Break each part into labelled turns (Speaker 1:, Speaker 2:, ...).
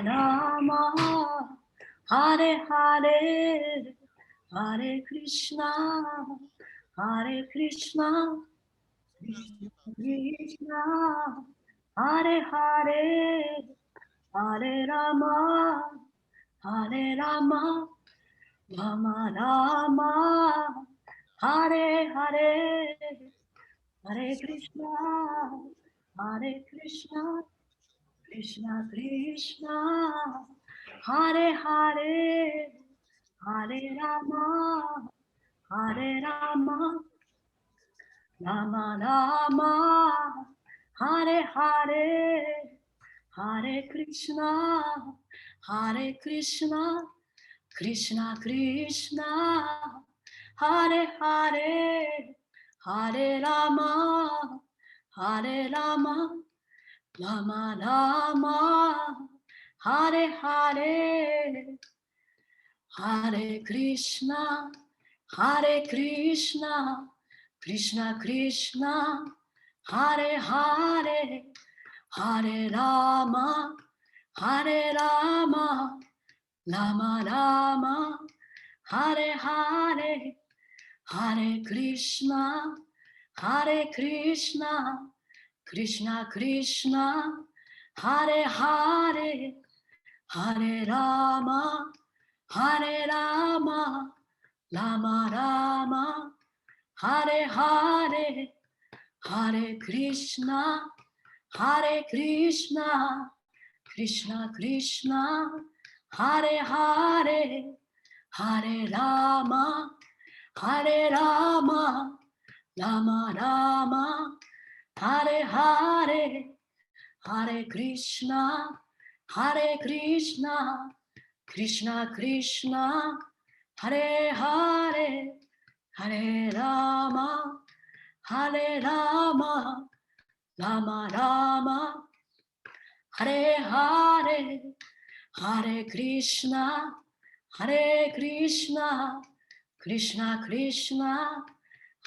Speaker 1: Rama, Hare Hare, Hare Krishna, Hare Krishna, Krishna Krishna, Hare Hare, Hare Rama, Hare Rama, Rama Rama, Hare Hare, Hare Krishna, Hare Krishna, Krishna Krishna, Hare Hare, Hare Rama, Hare Rama, Rama Rama, Hare Hare, Hare Krishna, Hare Krishna, Krishna Krishna, Hare Hare, Hare Rama, Hare Rama, Rama Rama, Hare Hare, Hare Krishna, Hare Krishna, Krishna Krishna, Hare Hare, Hare Rama, Hare Rama, Rama Rama, Hare Hare, Hare Krishna, Hare Krishna, Krishna Krishna, Hare Hare, Hare Rama, Hare Rama, Rama Rama, Hare Hare, Hare Krishna, Hare Krishna, Krishna Krishna, Hare Hare, Hare Rama, Hare Rama, Rama Rama, Hare Hare, Hare Krishna, Hare Krishna, Krishna Krishna, Hare Hare, Hare Rama, Hare Rama, Rama Rama, Hare Hare, Hare Krishna, Hare Krishna, Krishna Krishna,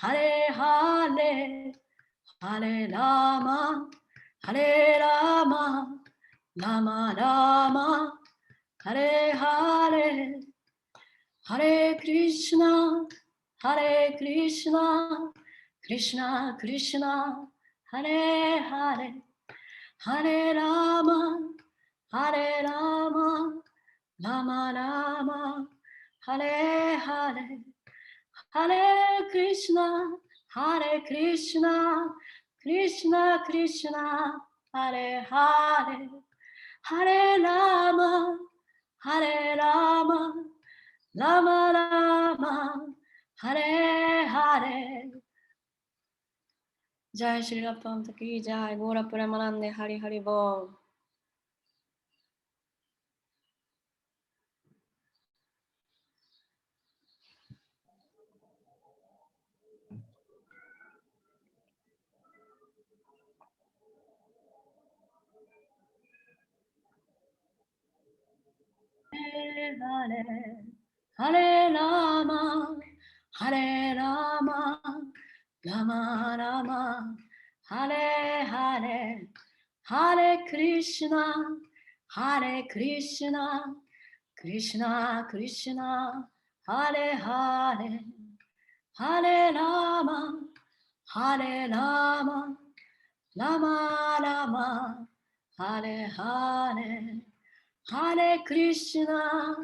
Speaker 1: Hare Hare, Hare Rama, Hare Rama, Rama Rama, Hare Hare, Hare Krishna, Hare Krishna, Krishna Krishna, Hare Hare, Hare Rama, Hare Rama, Rama Rama, Hare Hare, Hare Krishna, Hare Krishna, Krishna Krishna, Hare Hare, Hare Rama, Hare Rama, Rama Rama, Hare Hare. Jai Shri Prabhupada ki Jai, Gora Puramanande, Hari Hari Bol. Hare Hare Rama, Hare Rama, Rama Rama, Hare Hare, Hare Krishna, Hare Krishna, Krishna Krishna, Hare Hare, Hare Rama, Hare Rama, Rama Rama, Hare Hare, Hare Krishna,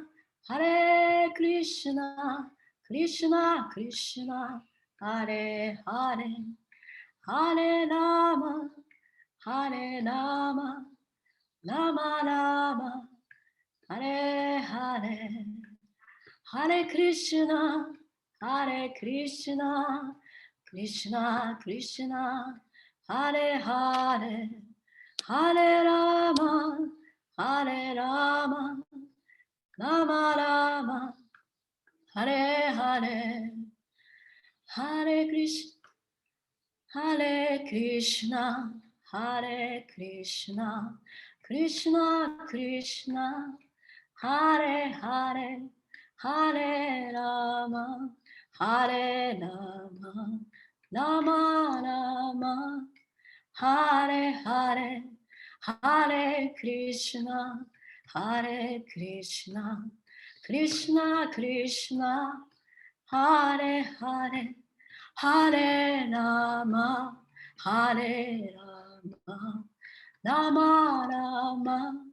Speaker 1: Hare Krishna, Krishna Krishna, Hare Hare, Hare Rama, Hare Rama, Rama Rama, Hare Hare, Hare Krishna, Hare Krishna, Krishna Krishna, Hare Hare, Hare Rama, Hare Rama, Rama Rama, Hare Hare, Hare Krishna, Hare Krishna, Hare Krishna, Krishna Krishna, Hare Hare, Hare Rama, Hare Rama, Rama Rama, Hare Hare, Hare Krishna, Hare Krishna, Krishna Krishna, Hare Hare, Hare Rama, Hare Rama, Rama Rama,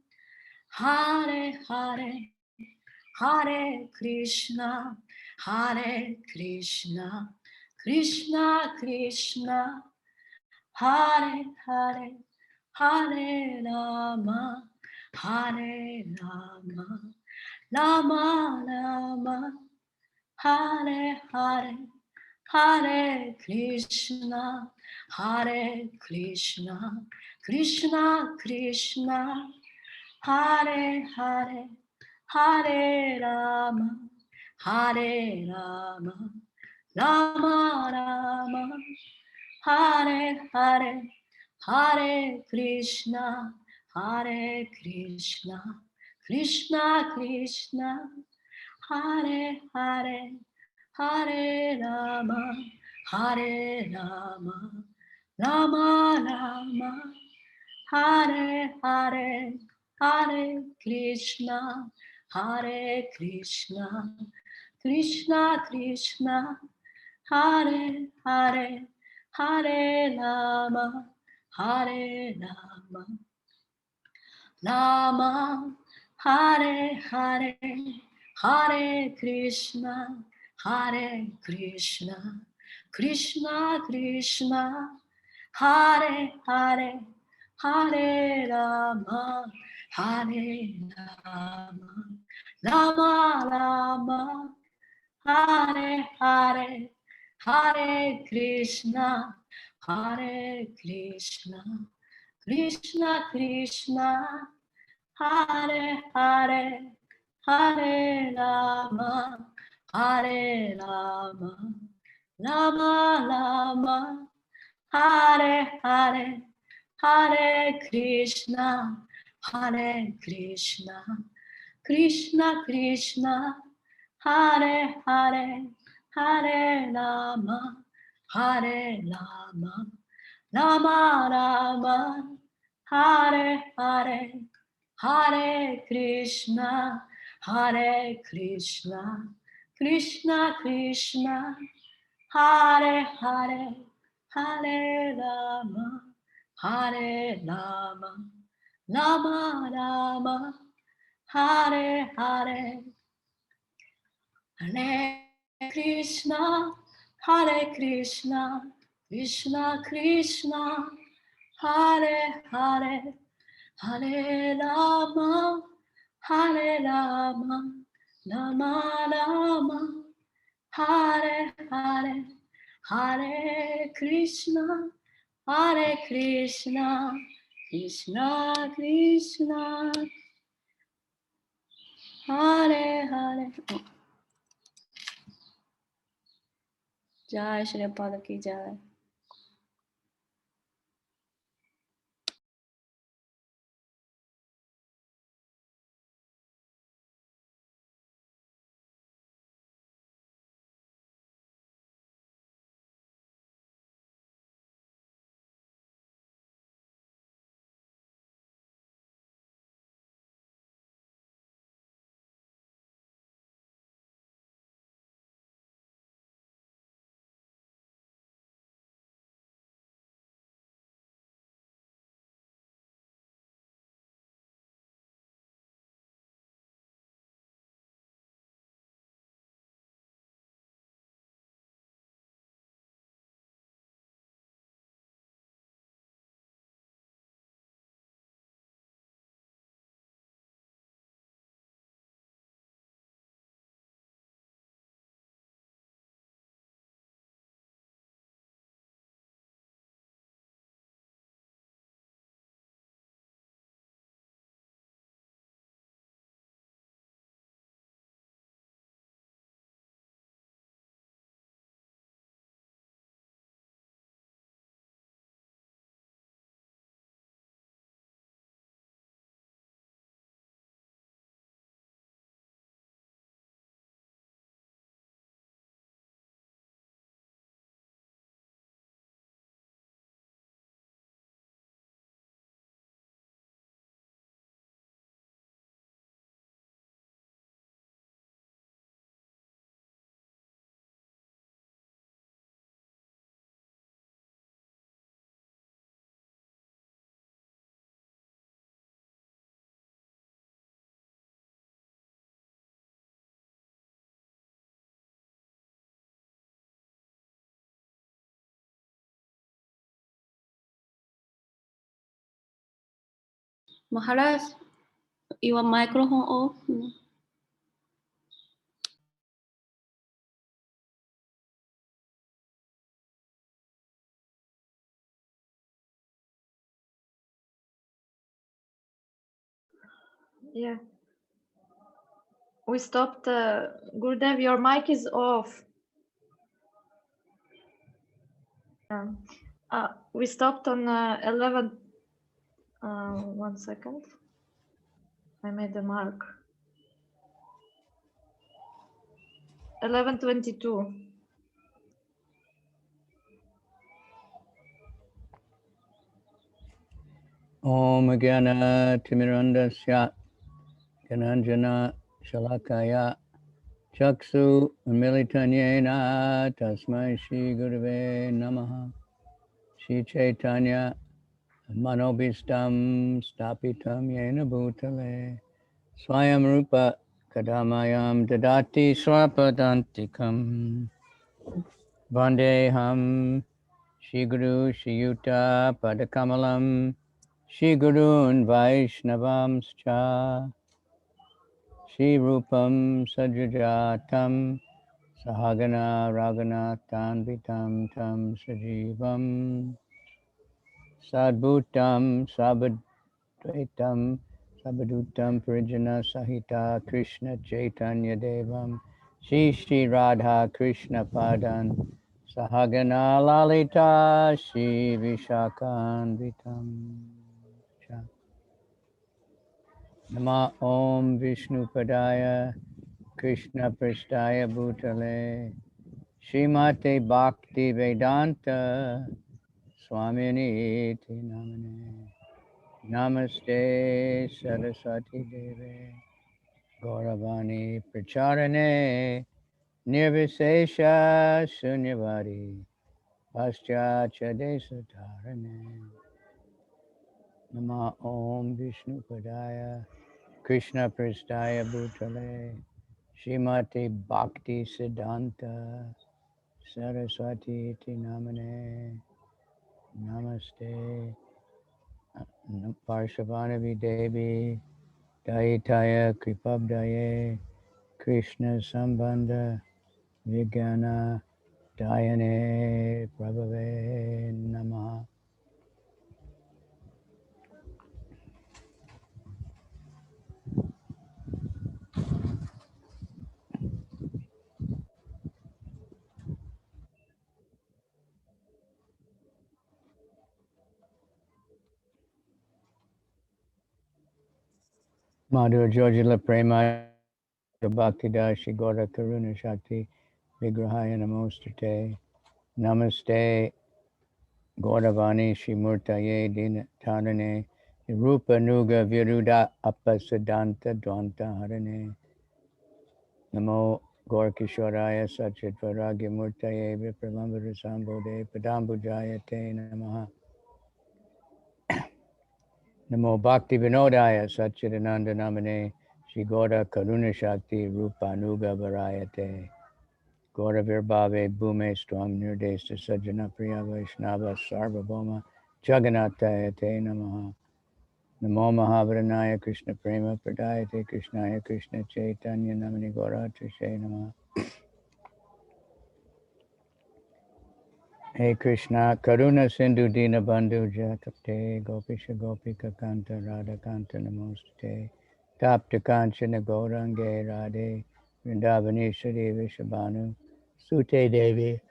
Speaker 1: Hare Hare, Hare Krishna, Hare Krishna, Krishna Krishna, Hare Hare, Hare Rama, Hare Rama, Rama Rama, Hare Hare, Hare Krishna, Hare Krishna, Krishna Krishna, Hare Hare, Hare Rama, Hare Rama, Rama Rama, Hare Hare, Hare Krishna, Hare Krishna, Krishna Krishna, Hare Hare, Hare Rama, Hare Rama, Rama Rama, Hare Hare, Hare Krishna, Hare Krishna, Krishna Krishna, Hare Hare, Hare Rama, Hare Rama, Rama, Hare Hare, Hare Krishna, Hare Krishna, Krishna Krishna, Hare Hare, Hare Rama, Hare Rama, Rama Rama, Hare Hare, Hare Krishna, Hare Krishna, Krishna Krishna, Hare Hare, Hare Rama, Hare Rama, Rama Rama, Hare Hare, Hare Krishna, Hare Krishna, Krishna Krishna, Hare Hare, Hare Rama, Hare Rama, Rama Rama, Hare Hare, Hare Krishna, Hare Krishna, Krishna Krishna, Hare Hare, Hare Rama, Hare Rama, Rama Rama, Hare Hare, Hare Krishna, Hare Krishna, Krishna Krishna, Hare Hare, Hare Rama, Hare Rama, Rama Rama, Hare Hare, Hare Krishna, Hare Krishna, Krishna Krishna, Hare Hare. Jai Shri Prabhupada ki Jai. Maharaj, your microphone off.
Speaker 2: Yeah. We stopped. Gurudev, your mic is off. We stopped on 11. 1 second. I made a mark. 11:22.
Speaker 3: Om Gyana Timirandasya Gananjana Shalakaya Chaksu Militanyena Tasmai Shri Gurave Namaha Shri Chaitanya Manobistam Stapitam Yena Bhutale Swayam Rupa Kadamayam Dadati Swapadantikam Vandeham Shri Guru Shri Yuta Padakamalam Shri Gurun Vaishnavamscha Shri Rupam Sajajatam Sahagana Raghunathan Vitam Tam Sajivam Sadbhutam Sabadvaitam Sabadutam Parijana Sahita Krishna Chaitanya Devam Shri Shri Radha Krishna Padan Sahagana Lalita Shri Vishakan Vitam Cha Nama Om Vishnu Padaya Krishna Prasthaya Bhutale Srimate Bhakti Vedanta Swamini Namane Namaste Saraswati Deve Gauravani Pracharane Nirvisesha Shunyavadi Paschatya Desatarane Nama Om Vishnu Padaya Krishna Prasthaya Bhutale Srimati Bhakti Siddhanta Saraswati Iti Namane Namaste Parshavanavi Devi Daitaya Kripabdaye Krishna Sambandha Vijnana Dayane Prabhave Namaha. Madhur Jojala Prema Bhaktidashi Gora Karuna Shakti Vigrahaya Namostate Namaste Gauravani Shimurtaye Dinatharane Rupa Nuga Viruda Appasadanta Dvanta Harane Namo Gorkishwaraya Satchitvaraga Murtaye Vipralambara Sambode Padambujaya Te Namaha Namo Bhakti Vinodaya Satchidananda Namane Shri Gaura Karuna Shakti Rupa Nuga Varayate Gaura Virbhave Bhume Stram Nirdesa Sajjana Priya Vaishnava Sarvabhauma Jagannataya Te Namaha Namo Mahavranaya Krishna Prema Pradayate Krishnaya Krishna Chaitanya Namani Gaura Trishe Namaha. Hey Krishna, Karuna Sindhu Dina Bandhu Jakapte, Gopisha Gopika Kanta Radha Kanta Namostate, Tapta Kanchana Gaurange Radhe, Vrindavaneshwari Vishabhanu, Sute Devi,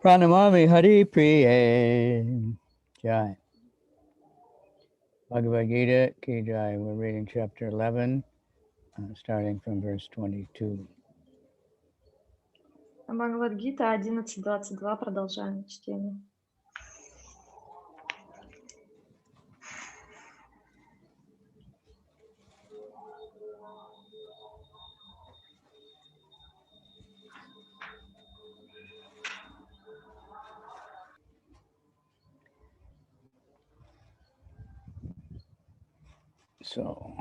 Speaker 3: Pranamami Hari Priye. Jai. Bhagavad-gita Ki Jai. We're reading chapter 11, starting from verse 22.
Speaker 2: Бхагавад-гита 11.22. Продолжаем чтение.
Speaker 3: So,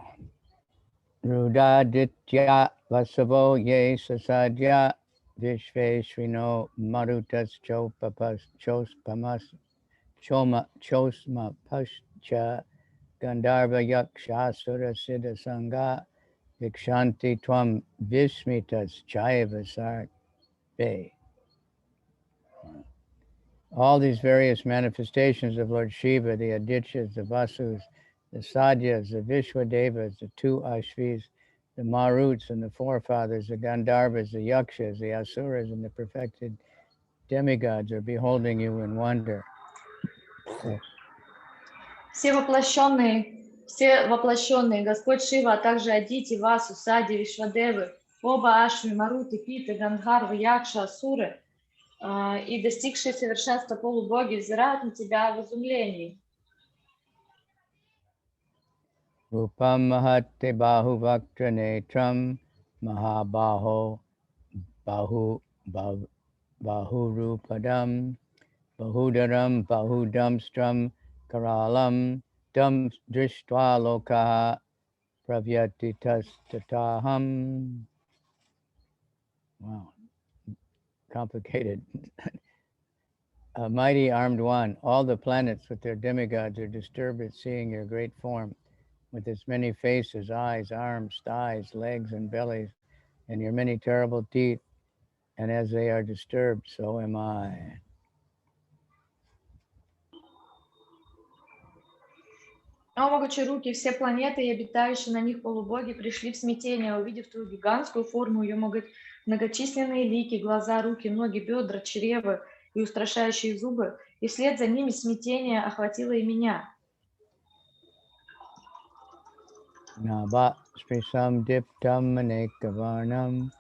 Speaker 3: Rudaditya Vasavo Ye Sasadya Vishveshwino Marutas Chopapas Chospamas Chosma Pascha Gandharva Yaksha Sura Siddha Sangha Vikshanti Tvam Vismitas Chaiva Sarve. All these various manifestations of Lord Shiva, the Adityas, the Vasus, the Sadyas, the Vishwadevas, the two Ashvis, the Maruts and the forefathers, the Gandharvas, the Yakshas, the Asuras, and the perfected demigods are beholding you in wonder.
Speaker 2: Все воплощенные, Господь Шива, а также Адити, Васу, Сади, Вишвадевы, оба Ашви, Маруты, Питы, Гандхарвы, Якша, Асуры и достигшие совершенства полубоги взирают на тебя в изумлении.
Speaker 3: Rupam Mahate Bahu Vaktra Netram Mahabaho Bahu Rupadam Bahudaram Bahudamstram Karalam Dam Drishtva Lokaha Pravyatitas Tataham. Wow, complicated. A mighty armed one, all the planets with their demigods are disturbed at seeing your great form, with its many faces, eyes, arms, thighs, legs, and bellies, and your many terrible teeth. And as they are disturbed, so am I.
Speaker 2: О, могучие руки, все планеты и обитающие на них полубоги пришли в смятение, увидев твою гигантскую форму, ее многочисленные лики, глаза, руки, ноги, бедра, чревы и устрашающие зубы, и вслед за ними смятение охватило и меня.
Speaker 3: Nava sprisam diptam anekavarnam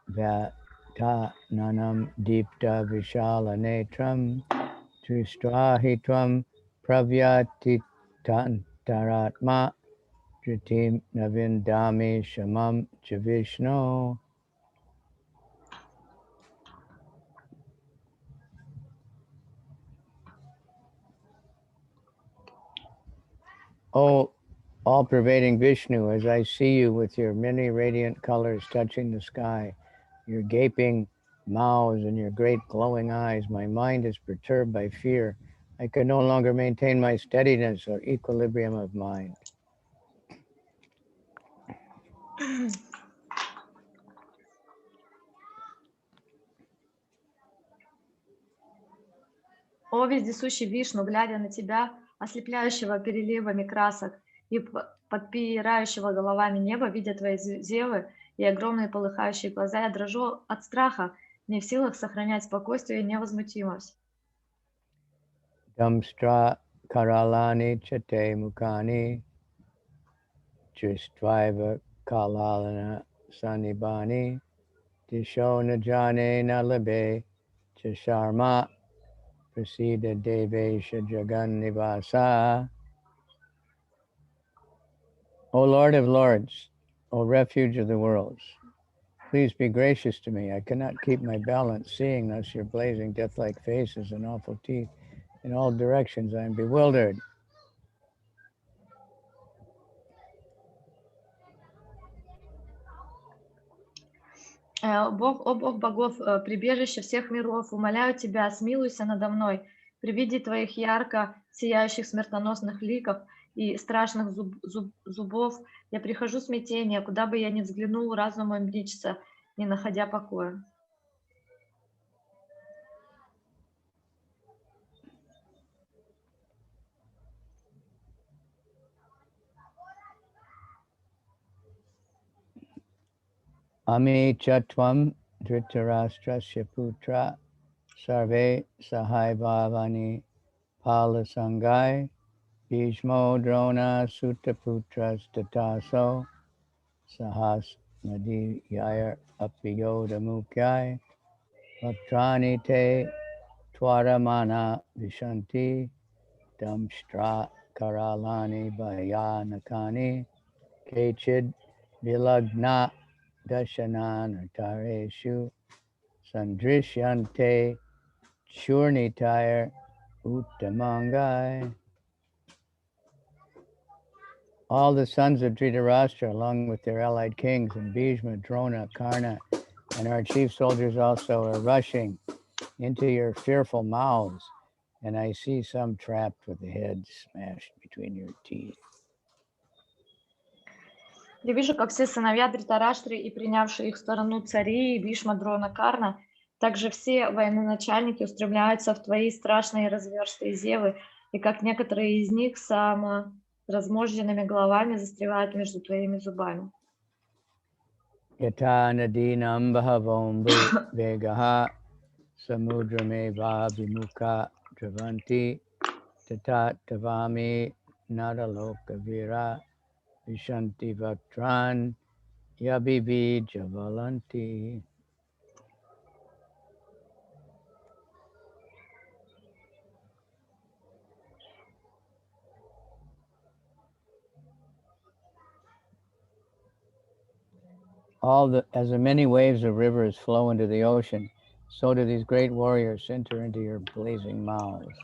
Speaker 3: vyata nanam dipta vishala netram tristrahitvam pravyati tantaratma dritim navindami shamam chavishno. Oh, all-pervading Vishnu, as I see you with your many radiant colors touching the sky, your gaping mouths and your great glowing eyes, my mind is perturbed by fear. I can no longer maintain my steadiness or equilibrium of mind.
Speaker 2: О, вездесущий Вишну, глядя на тебя, ослепляющего переливами красок и подпирающего головами небо, видя твои зевы и огромные полыхающие глаза, я дрожу от страха, не в силах сохранять спокойствие и невозмутимость.
Speaker 3: Damstra karalani chate mukani chistvaiva kalalana sanibani disho najane nalabe chisharma prasida devesha jagannivasa. O Lord of Lords, O refuge of the worlds, please be gracious to me. I cannot keep my balance, seeing thus your blazing death-like faces and awful teeth. In all directions I am bewildered.
Speaker 2: О Бог богов, прибежище всех миров, умоляю тебя, смилуйся надо мной. При виде твоих ярко сияющих смертоносных ликов и страшных зубов я прихожу в смятение, куда бы я ни взглянул, разум мой мечется, не находя покоя.
Speaker 3: Ami chatvam dhritarashtrasya putra sarve sahaibhavani palasangai bhishmo drona sutaputras tataso sahas madhyayar apiyoda mukyai bhaktrani te twaramana vishanti damshtra karalani bhayanakani kechid vilagna dashanan tareshu sandrishyante churnitayar uttamangai. All the sons of Dhritarashtra, along with their allied kings, and Bhishma, Drona, Karna, and our chief soldiers also, are rushing into your fearful mouths, and I see some trapped with the head smashed between your teeth.
Speaker 2: Я вижу, как все сыновья Дритараштры и принявшие их сторону цари, Бишма, Дрона, Карна, также все военачальники устремляются в твои страшные разверстые зевы, и как некоторые из них разможденными головами застревают между твоими зубами.
Speaker 3: Yata nadinam bhavom vegaha samudrame vabhimuka dravanti tata tavami nadaloka vira vishanti vaktran yabibi javalanti. As the many waves of rivers flow into the ocean, so do these great warriors enter into your blazing mouths.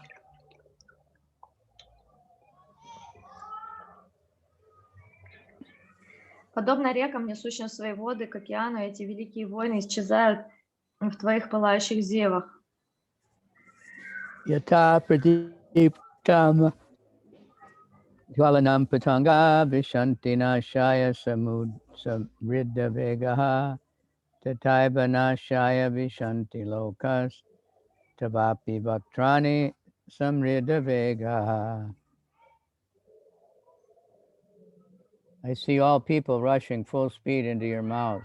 Speaker 2: Подобно рекам, несущим свои воды к океану, эти великие войны исчезают в твоих пылающих зевах.
Speaker 3: Yata pradiptam jwalanam patanga vishanti nashaya samridda vegaha tataiva nashaya vishanti lokas tavapi bhaktrani samridda vegaha. I see all people rushing full speed into your mouth,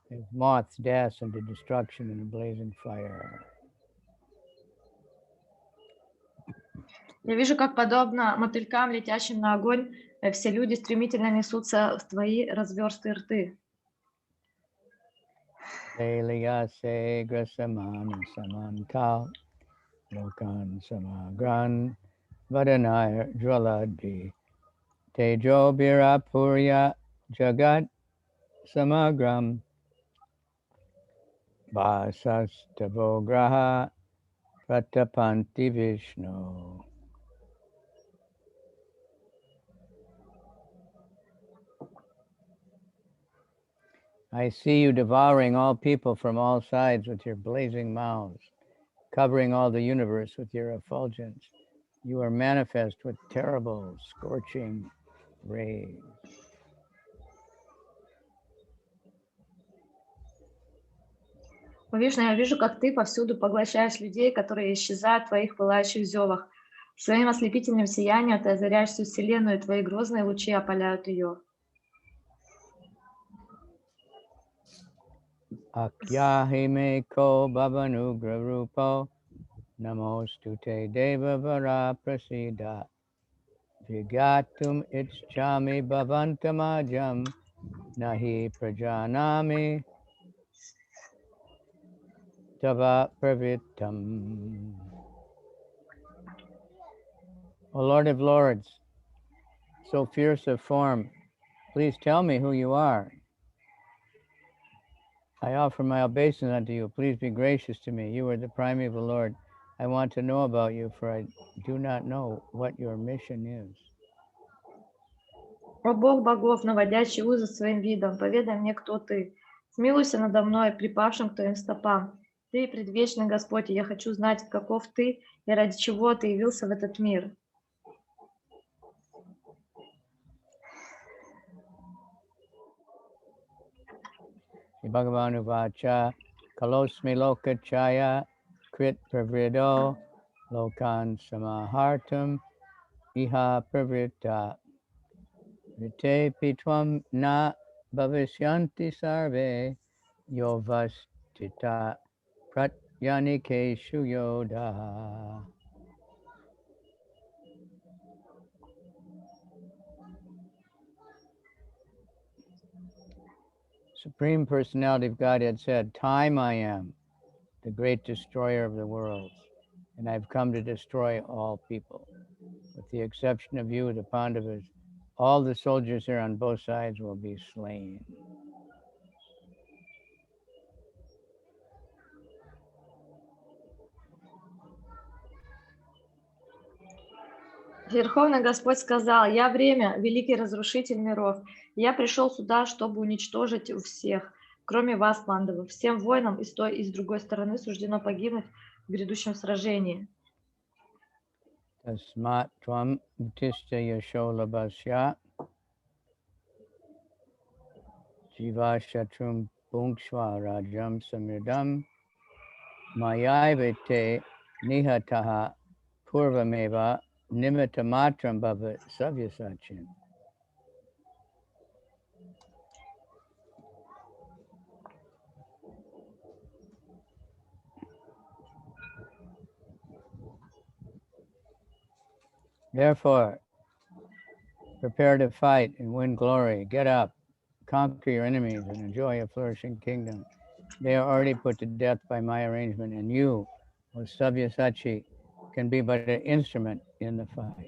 Speaker 3: as moths dash into destruction in a blazing fire.
Speaker 2: Я вижу, как подобно мотылькам, летящим на огонь, все люди стремительно несутся в твои разверстые рты.
Speaker 3: Leliyase grasaman samantal lokan samagran vadanaya jwaladi tejo birapurya jagat samagram vasastavograha pratapanti Vishnu. I see you devouring all people from all sides with your blazing mouths, covering all the universe with your effulgence. You are manifest with terrible, scorching rays.
Speaker 2: Вишну, я вижу, как ты повсюду поглощаешь людей, которые исчезают в твоих пылающих зевах. Своим ослепительным сиянием ты озаряешь всю Вселенную, и твои грозные лучи опаляют ее.
Speaker 3: Akyahime ko bhavanugra rupo namostute deva vara prasida vigatum ichchami bhavantamajam nahi prajanami tava pravittam. O Lord of Lords, so fierce of form, please tell me who you are. I offer my obeisance unto you. Please be gracious to me. You are the primeval Lord. I want to know about you, for I do not know what your mission is.
Speaker 2: О Бог богов, наводящий узы своим видом, поведай мне, кто ты. Смилуйся надо мной, припавшим к твоим стопам. Ты предвечный Господь, и я хочу знать, каков ты и ради чего ты явился в этот мир.
Speaker 3: Bhagavan Uvacha Kalosmi Lokachaya Krit Pravrido Lokan Samahartam Iha Pravrita Vite Pitwam Na Bhavishyanti Sarve Yovastita Pratyanikeshu Yoda. Supreme Personality of Godhead said, "Time I am, the great destroyer of the worlds, and I've come to destroy all people. With the exception of you, the Pandavas, all the soldiers here on both sides will be slain."
Speaker 2: Верховный Господь сказал: «Я время, великий разрушитель миров. Я пришел сюда, чтобы уничтожить всех, кроме вас, пандавов. Всем воинам и с той, и с другой стороны суждено погибнуть в грядущем сражении».
Speaker 3: Tasmat tvam utishta yasholabhasya jiva shatrum bhungshva rajam samridam mayayvite nihataha purvameva nimittamatram bhava savyasachin. Therefore, prepare to fight and win glory. Get up, conquer your enemies, and enjoy a flourishing kingdom. They are already put to death by my arrangement, and you, O Sabyasachi, can be but an instrument in the fight.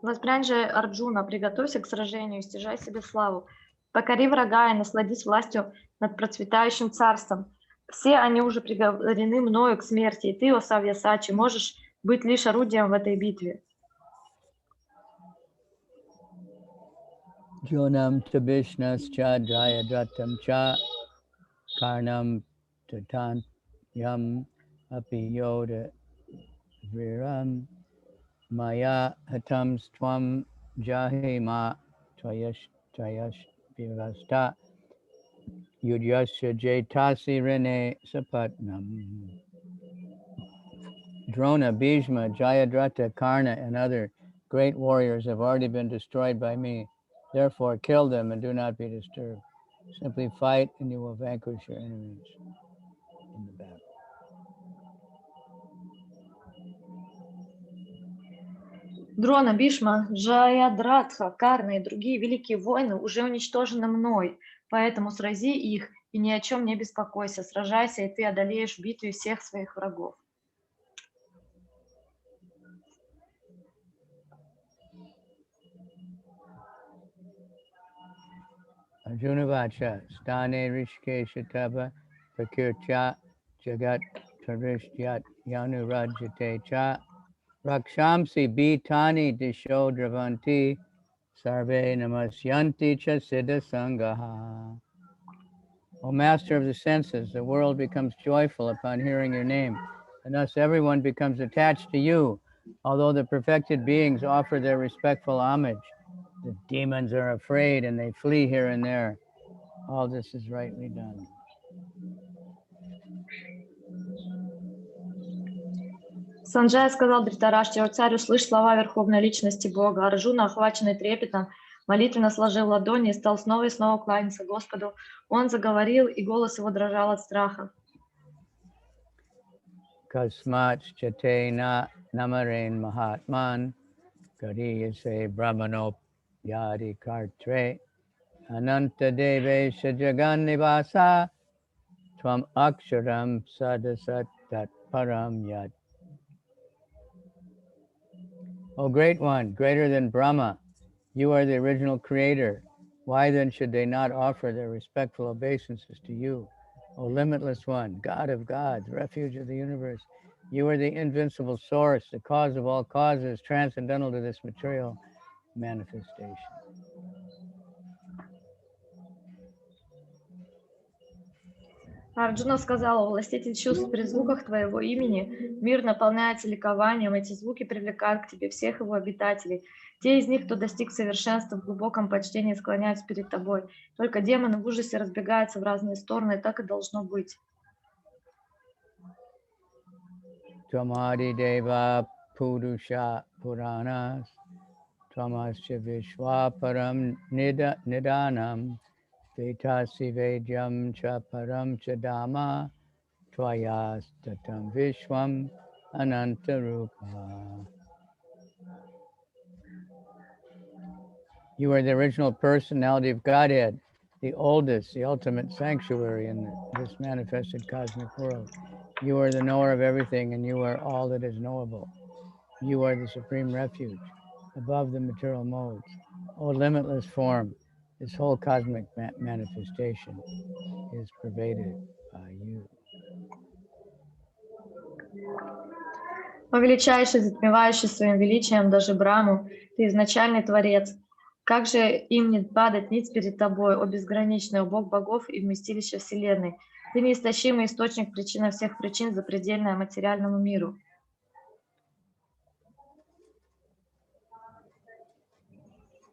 Speaker 2: Воспрянь же, Арджуна, приготовься к сражению, стяжай себе славу. Покори врага и насладись властью над процветающим царством. Все они уже приговорены мною к смерти, и ты, о Савьясачи, можешь быть лишь орудием в этой битве.
Speaker 3: Jonam tabishnas cha jayadratam cha karnam tatanyam api yoda viram maya hatam stvam jahima trayash virasta yudyasya jetasi rene sapatnam. Drona, Bhishma, Jayadratha, Karna, and other great warriors have already been destroyed by me. Therefore, kill them and do not be disturbed. Simply fight and you will vanquish your enemies in the battle.
Speaker 2: Дрона, Бишма, Джаядратха, Карна и другие великие воины уже уничтожены мной, поэтому срази их и ни о чем не беспокойся. Сражайся, и ты одолеешь в битве всех своих врагов.
Speaker 3: Arjuna Vacha, Stane Rishikesha Taba, Prakirtya, Jagat Tarishyat Yanu Rajate Cha, Rakshamsi Bitani Disho Dravanti, Sarve Namasyanti Cha Siddha Sangaha. O Master of the senses, the world becomes joyful upon hearing your name, and thus everyone becomes attached to you. Although the perfected beings offer their respectful homage, the demons are afraid and they flee here and there. All this is rightly done.
Speaker 2: Санджая сказал Дритараште: «О царь, услышь слова Верховной Личности Бога». Арджуна, охваченный трепетом, молитвенно сложил ладони и стал снова и снова кланяться Господу. Он заговорил, и голос его дрожал от страха.
Speaker 3: Kasmat chatena namaren mahatman kariyase brahmanop yadi kartre ananta deve shajagan nivasa tvam aksharam sadasat tat param yad. O Great One, greater than Brahma, you are the original creator. Why then should they not offer their respectful obeisances to you? O Limitless One, God of gods, refuge of the universe, you are the invincible source, the cause of all causes, transcendental to this material manifestation.
Speaker 2: Арджуна сказал: «О властитель чувств, при звуках твоего имени мир наполняется ликованием, эти звуки привлекают к тебе всех его обитателей. Те из них, кто достиг совершенства в глубоком почтении, склоняются перед тобой. Только демоны в ужасе разбегаются в разные стороны, и так и должно быть».
Speaker 3: Tvamadi Deva Purusha Puranas Tvamasya Vishwa Param Nidanam Vetasi Vedyam Cha Param Chadama Tvayas Tatam Vishwam Anantarupa. You are the original personality of Godhead, the oldest, the ultimate sanctuary in this manifested cosmic world. You are the knower of everything, and you are all that is knowable. You are the supreme refuge above the material modes. O limitless form, this whole cosmic manifestation is pervaded by you.
Speaker 2: О величайший, затмевающий своим величием даже Браму, ты изначальный Творец. Как же им не падать ниц перед тобой, о безграничный, о Бог богов и вместилище Вселенной? Ты неистощимый источник, причина всех причин, запредельная материальному миру.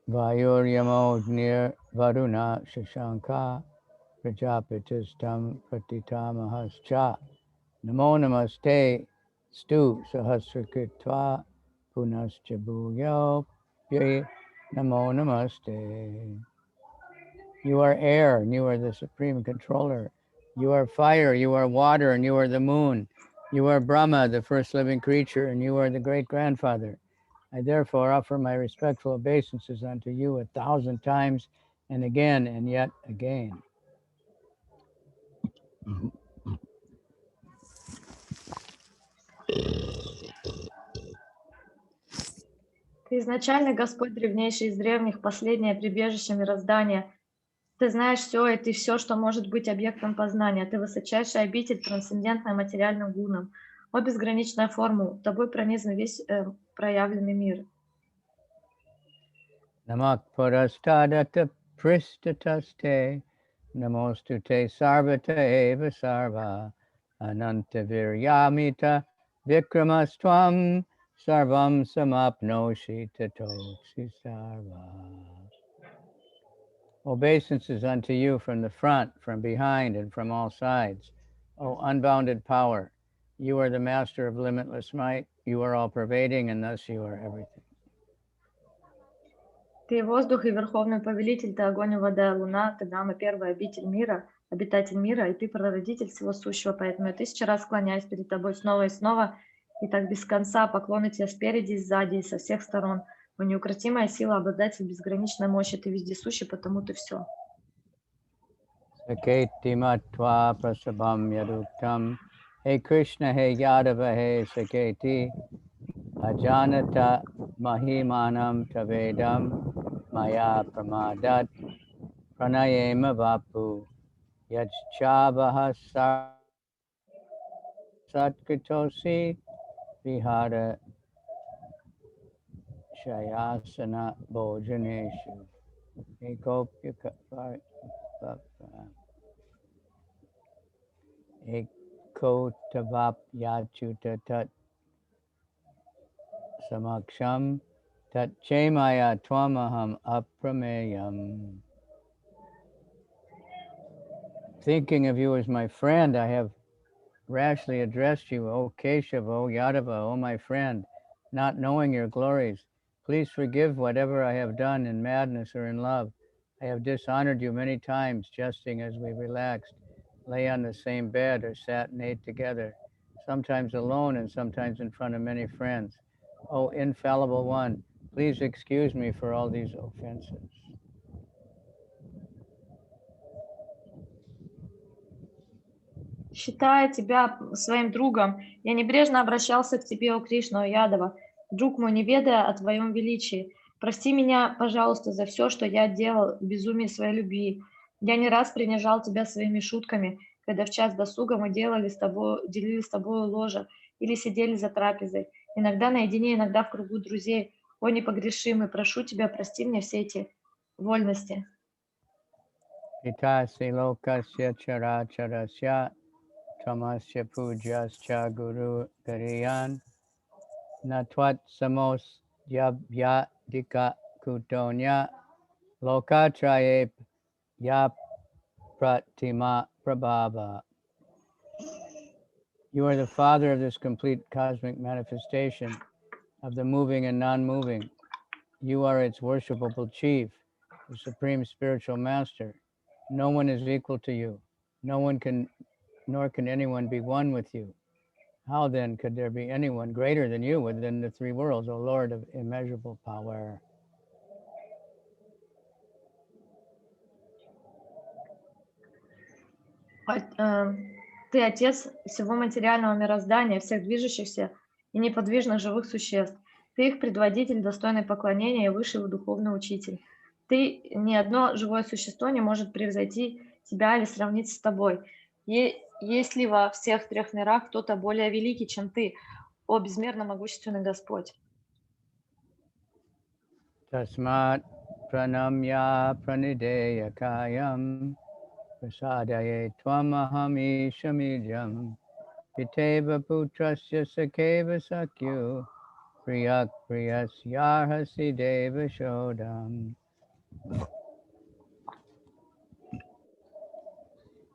Speaker 3: Vayuryamo Gnir Varuna Shashanka Prajapatistam Pratitamahascha Namo Namaste Stu Sahasrakritva Punaschabuyo Pye Namo Namaste. You are air, and you are the supreme controller. You are fire, you are water, and you are the moon. You are Brahma, the first living creature, and you are the great-grandfather. I therefore offer my respectful obeisances unto you 1,000 times, and again, and yet again.
Speaker 2: Ты изначальный Господь, древнейший из древних, последнее прибежище мироздания. Ты знаешь все, и ты все, что может быть объектом познания. Ты высочайшая обитель, трансцендентная материальным гуном. О безграничная форма, тобой пронизан весь проявленный мир.
Speaker 3: Namak parastadata pristataste, namostute sarvata eva sarva, ananta viryamita vikramastvam, sarvam samapnoshi tatoksi sarva. Obeisances unto you from the front, from behind, and from all sides. O unbounded power, you are the master of limitless might, you are all-pervading, and thus you are everything.
Speaker 2: Ты воздух и верховный повелитель, ты огонь и вода, луна, ты дама первая обитель мира, обитатель мира, и ты прародитель всего сущего, поэтому я 1000 раз склоняюсь перед тобой снова и снова, и так без конца поклоны тебе спереди и сзади, и со всех сторон. О неукротимая сила, обладатель безграничной мощи, ты вездесущий, потому ты все.
Speaker 3: Saketi matva prasabam yaduktam, He Krishna, He Yadava, He Saketi, Ajanata Mahimanam Tavedam, Maya Pramadat, Pranayema Vapu, Yachchabaha Satkatosi, Vihara Shayasana Bhojaneshu, Ekopya Ekotavap Yachuta Tat Samaksham Tat Chemaya Twamaham Aprameyam. Thinking of you as my friend, I have rashly addressed you, O Keshav, O Yadava, O my friend, not knowing your glories. Please forgive whatever I have done in madness or in love. I have dishonored you many times, jesting as we relaxed, lay on the same bed, or sat and ate together, sometimes alone and sometimes in front of many friends. O infallible one, please excuse me for all these offenses.
Speaker 2: Считая тебя своим другом, я небрежно обращался к тебе, о Кришна, о Ядова, друг мой, не ведая о твоем величии. Прости меня, пожалуйста, за все, что я делал в безумии своей любви. Я не раз принижал тебя своими шутками, когда в час досуга мы делили с тобой ложе или сидели за трапезой, иногда наедине, иногда в кругу друзей. О непогрешимый, прошу тебя, прости мне все эти вольности.
Speaker 3: Pitasi lokasya characharasya Tamasya pujascha guru gariyan Natwat samos yavyadika kutonya Lokatraye ya pratima prabhava. You are the father of this complete cosmic manifestation of the moving and non-moving. You are its worshipable chief, the supreme spiritual master. No one is equal to you. Nor can anyone be one with you. How then could there be anyone greater than you within the three worlds, O Lord of immeasurable power?
Speaker 2: Ты отец всего материального мироздания, всех движущихся и неподвижных живых существ. Ты их предводитель, достойный поклонения и высший духовный учитель. Ни одно живое существо не может превзойти тебя или сравниться с тобой. Есть ли во всех трех мирах кто-то более великий, чем ты, о безмерно могущественный Господь?
Speaker 3: Tasmat pranamya pranideya kayam prasadaye tvamahami shamijam piteva putrasya sakeva sakyu priyak priyasyarhasi deva shodam.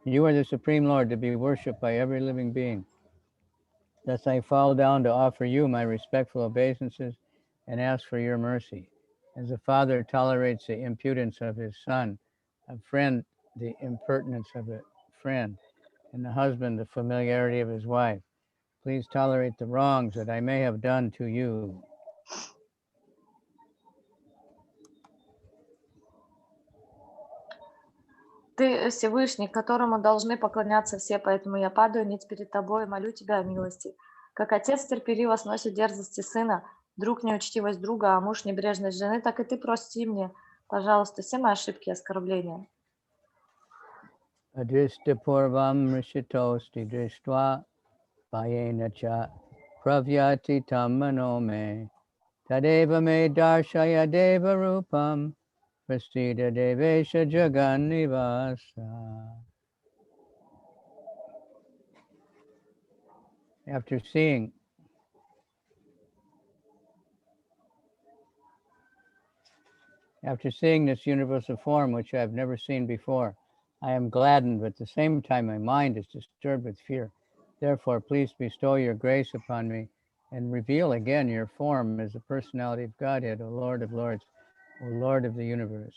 Speaker 3: You are the Supreme Lord to be worshipped by every living being. Thus I fall down to offer you my respectful obeisances and ask for your mercy. As a father tolerates the impudence of his son, a friend the impertinence of a friend, and the husband the familiarity of his wife, please tolerate the wrongs that I may have done to you.
Speaker 2: Ты Всевышний, которому должны поклоняться все, поэтому я падаю ниц перед тобой и молю тебя о милости. Как отец терпеливо сносит дерзости сына, друг неучтивость друга, а муж небрежность жены, так и ты прости мне, пожалуйста, все мои ошибки и оскорбления.
Speaker 3: Adrishta purvam rishitosti drishtva payena cha pravyati tamano me tadeva me darshaya deva rupam prastita devesha jagannivasa. After seeing this universal form, which I have never seen before, I am gladdened, but at the same time my mind is disturbed with fear. Therefore, please bestow your grace upon me and reveal again your form as the personality of Godhead, O Lord of Lords, O Lord of the universe.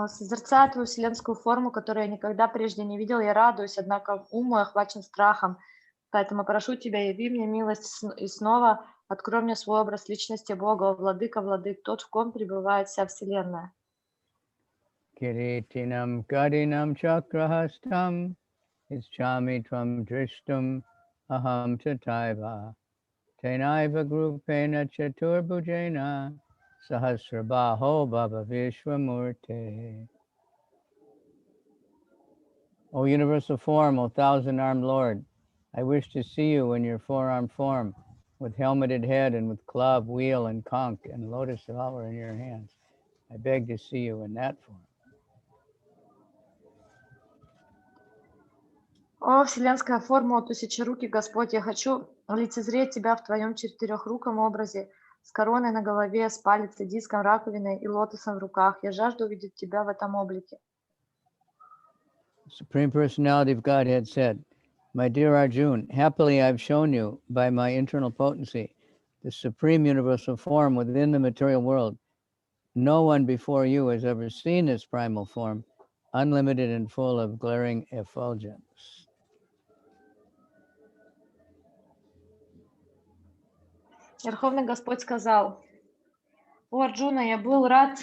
Speaker 2: Созерцая твою вселенскую форму, которую я никогда прежде не видел, я радуюсь, однако ум мой охвачен страхом. Поэтому прошу тебя, яви мне милость и снова открой мне свой образ личности Бога, владыка владык, тот, в ком пребывает вся вселенная.
Speaker 3: Kiritinam Kadinam Chakrahastam Ischami Tvam Drishtum Aham Tataiva Tenaiva Grupena Chaturbhujena Sahasrabaho Baba Vishwamurte. O universal form, O thousand-armed Lord, I wish to see you in your four-armed form, with helmeted head and with club, wheel, and conch, and lotus flower in your hands. I beg to see you in that form.
Speaker 2: О, вселенская форма, о тысячерукий Господь, я хочу лицезреть тебя в твоем четырехруком образе, с короной на голове, с палицей, диском, раковиной и лотосом в руках. Я жажду увидеть тебя в этом облике.
Speaker 3: The Supreme Personality of Godhead said, My dear Arjun, happily I've shown you, by my internal potency, the Supreme Universal Form within the material world. No one before you has ever seen this primal form, unlimited and full of glaring effulgence.
Speaker 2: Верховный Господь сказал: «О, Арджуна, я был рад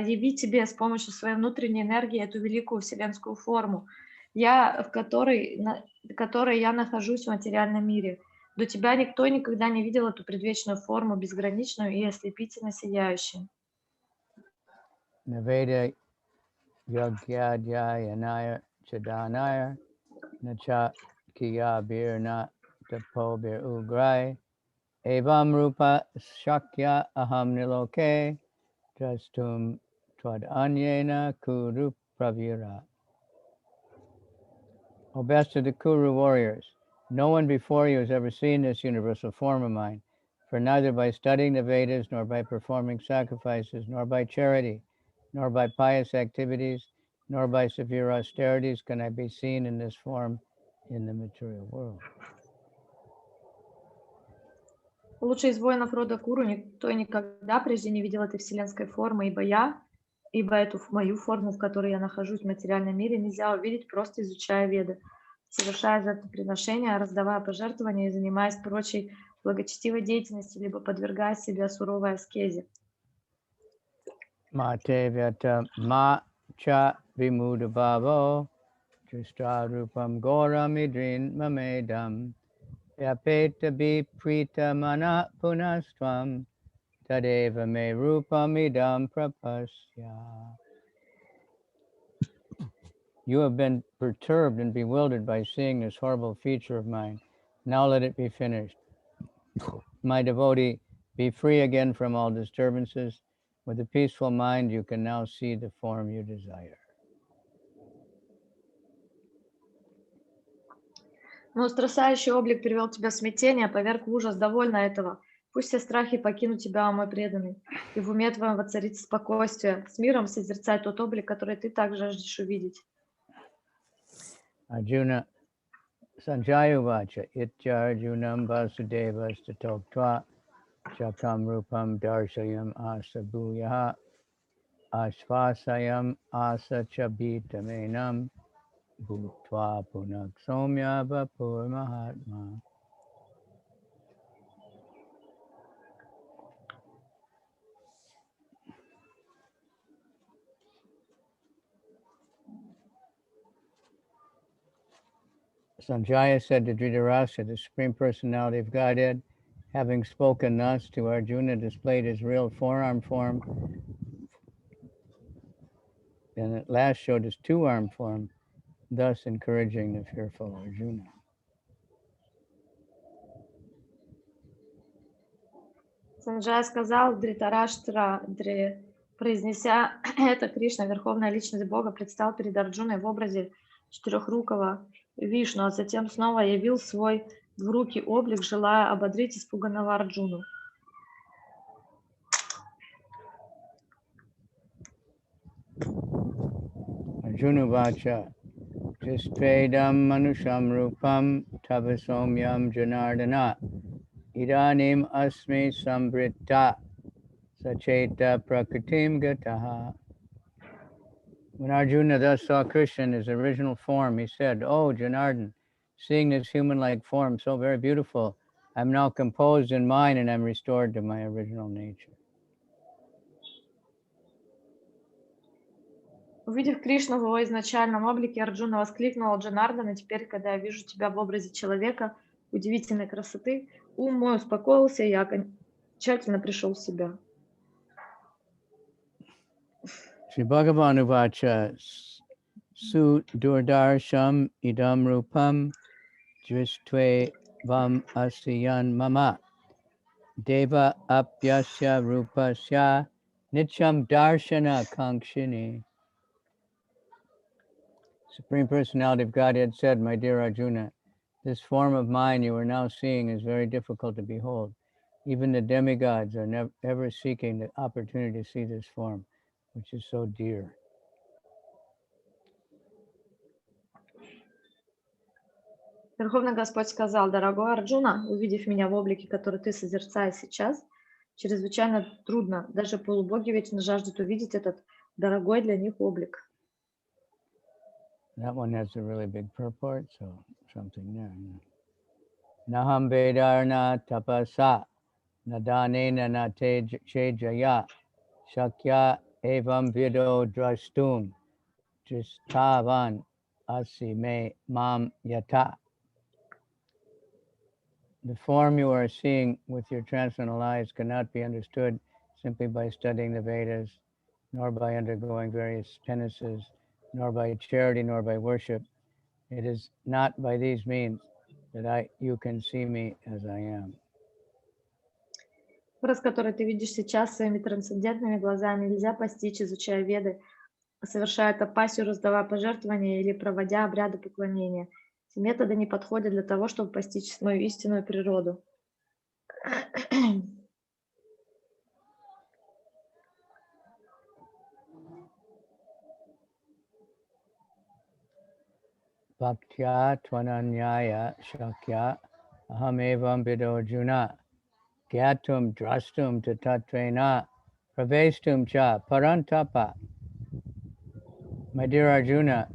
Speaker 2: явить тебе с помощью своей внутренней энергии эту великую вселенскую форму, в которой я нахожусь в материальном мире. До тебя никто никогда не видел эту предвечную форму, безграничную и ослепительно сияющую».
Speaker 3: Naveda Yagyadhyayanaya Chadanaya Nacha Kiyabir Na Tapobir Ugrai Evam Rupa Shakya Aham Niloke Drastum Twad Anyena Kuru Pravira. O best of the Kuru warriors, no one before you has ever seen this universal form of mine, for neither by studying the Vedas, nor by performing sacrifices, nor by charity, nor by pious activities, nor by severe austerities can I be seen in this form in the material world.
Speaker 2: Лучший из воинов рода Куру никто никогда прежде не видел этой вселенской формы, ибо эту мою форму, в которой я нахожусь в материальном мире, нельзя увидеть, просто изучая Веды, совершая жертвоприношения, раздавая пожертвования и занимаясь прочей благочестивой деятельностью, либо подвергая себя суровой аскезе.
Speaker 3: Matevyata ma cha vimudabhavo Drishta rupam goram idrin mamedam Yapeta biprita mana punastvam Tadeva me rupam idam prapasya. You have been perturbed and bewildered by seeing this horrible feature of mine. Now let it be finished. My devotee, be free again from all disturbances. With a peaceful mind, you can now see the form you desire.
Speaker 2: Но устрашающий облик привел тебя в смятение, поверг в ужас, довольно этого. Пусть все страхи покинут тебя, о мой преданный, и в уме твоем воцарится спокойствие. С миром созерцай тот облик, который ты так жаждешь увидеть.
Speaker 3: Arjuna Sanjaya Vacha Itya Arjunam Vasudevas Tatokva Chakam Rupam Darshayam Asa Bhuyaha Ashvasayam Asa Chabitamenam Bhutva Punak Somya Vapur Mahatma. Sanjaya said to Dhritarashtra, the Supreme Personality of Godhead, having spoken thus to Arjuna, displayed his real four-arm form, and at last showed his two-arm form, thus encouraging the fearful Arjuna.
Speaker 2: Санджая сказал Дритараштра, произнеся это, Кришна, Верховная Личность Бога, предстал перед Арджуной в образе четырехрукого Вишну, а затем снова явил свой двурукий облик, желая ободрить испуганного Арджуну.
Speaker 3: Arjuna Vacha Jistvedam Manusham Rupam Tavasomyam Janardana Idanim Asmi Sambrita Sacheta Prakritim Gataha. When Arjuna thus saw Krishna in his original form, he said, "Oh, Janardana, seeing this human-like form so very beautiful, I'm now composed in mind and I'm restored to my original nature."
Speaker 2: Увидев Кришну в его изначальном облике, Арджуна воскликнул: Джанардана, теперь, когда я вижу тебя в образе человека удивительной красоты, ум мой успокоился, и я окончательно пришел в себя.
Speaker 3: Shri Bhagavan Uvacha Su Durdarsham Idam Rupam Drishtve Vam Asiyan Mama Deva Apyasya Rupasya Nityam Darshana Kankshini. Supreme Personality of Godhead said, "My dear Arjuna, this form of mine you are now seeing is very difficult to behold. Even the demigods are ever seeking the opportunity to see this form, which is so dear."
Speaker 2: Верховный Господь сказал: дорогой Арджуна, увидев меня в облике, который ты созерцаешь сейчас, чрезвычайно трудно. Даже полубоги вечно жаждут увидеть этот дорогой для них облик.
Speaker 3: That one has a really big purport, so something there. Naham Vedarna Tapasa Nadanena Nate Chejaya Shakya Evam Vido Drastum Jistavan Asi Me Mam Yata. The form you are seeing with your transcendental eyes cannot be understood simply by studying the Vedas, nor by undergoing various penances, nor by charity, nor by worship. It is not by these means that you can see me as I am.
Speaker 2: Образ, который ты видишь сейчас своими трансцендентными глазами, нельзя постичь, изучая Веды, совершая тапасию, раздавая пожертвования или проводя обряды поклонения. Эти методы не подходят для того, чтобы постичь мою истинную природу.
Speaker 3: Bhaktya Tvananyaya Shakya Ahamevam Vidorjuna Gyatum Drastum Tatatvena Pravestum Cha Parantapa. My dear Arjuna,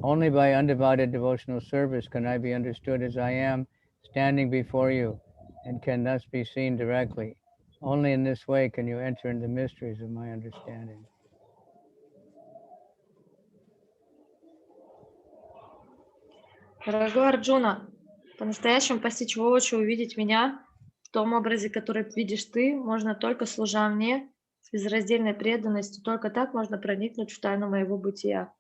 Speaker 3: only by undivided devotional service can I be understood as I am, standing before you, and can thus be seen directly. Only in this way can you enter into the mysteries of my understanding.
Speaker 2: Дорогой Арджуна, по-настоящему постичь воочию, увидеть меня в том образе, который видишь ты, можно только служа мне с безраздельной преданностью. Только так можно проникнуть в тайну моего бытия.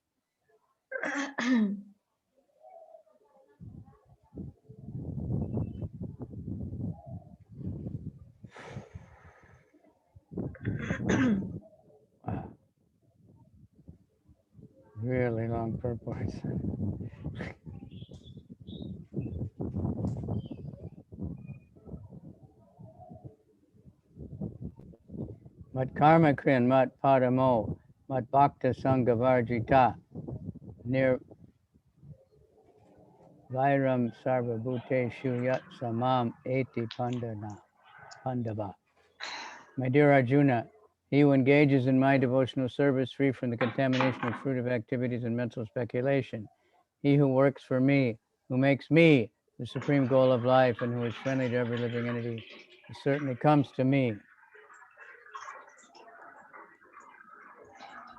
Speaker 3: Really long purports. mat karma krin mat padamo mat bhakta sangavarjita nir vairam sarva bhuteshu yat samam eti pandava. My dear Arjuna, he who engages in my devotional service free from the contamination of fruitive activities and mental speculation, he who works for me, who makes me the supreme goal of life, and who is friendly to every living entity, certainly comes to me.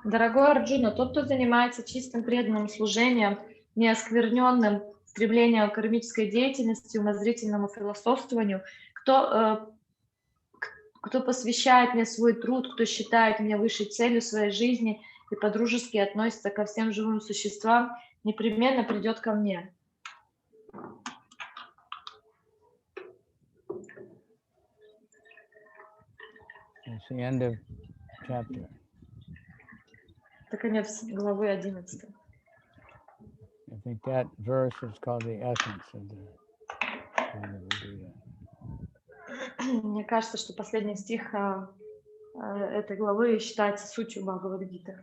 Speaker 2: Дорогой Арджуна, тот, кто занимается чистым преданным служением, неоскверненным стремлением к кармической деятельности, умозрительному философствованию, кто посвящает мне свой труд, кто считает меня высшей целью своей жизни и по-дружески относится ко всем живым существам, непременно придет ко мне.
Speaker 3: That's the end of chapter.
Speaker 2: Это конец главы 11.
Speaker 3: I think that verse is called the essence of the Bhagavad-gita.
Speaker 2: Мне кажется, что последний стих этой главы считается сутью Бхагавад-гиты.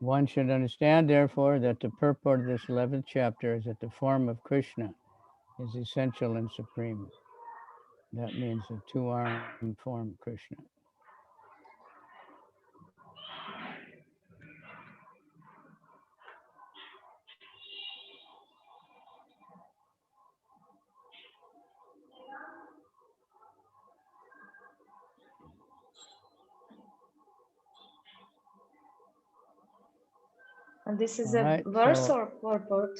Speaker 3: One should understand, therefore, that the purport of this 11th chapter is that the form of Krishna is essential and supreme. That means the two-armed form Krishna.
Speaker 2: And this is
Speaker 3: Alright,
Speaker 2: a verse
Speaker 3: so-
Speaker 2: or purport?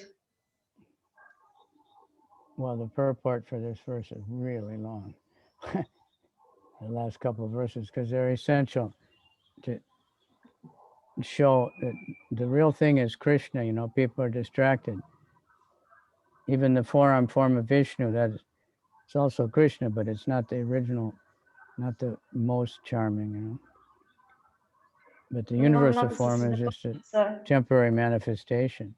Speaker 3: Well, the purport for this verse is really long. The last couple of verses, because they're essential to show that the real thing is Krishna. You know, people are distracted. Even the four-armed form of Vishnu, it's also Krishna, but it's not the original, not the most charming, you know. But the universal form is just a temporary manifestation.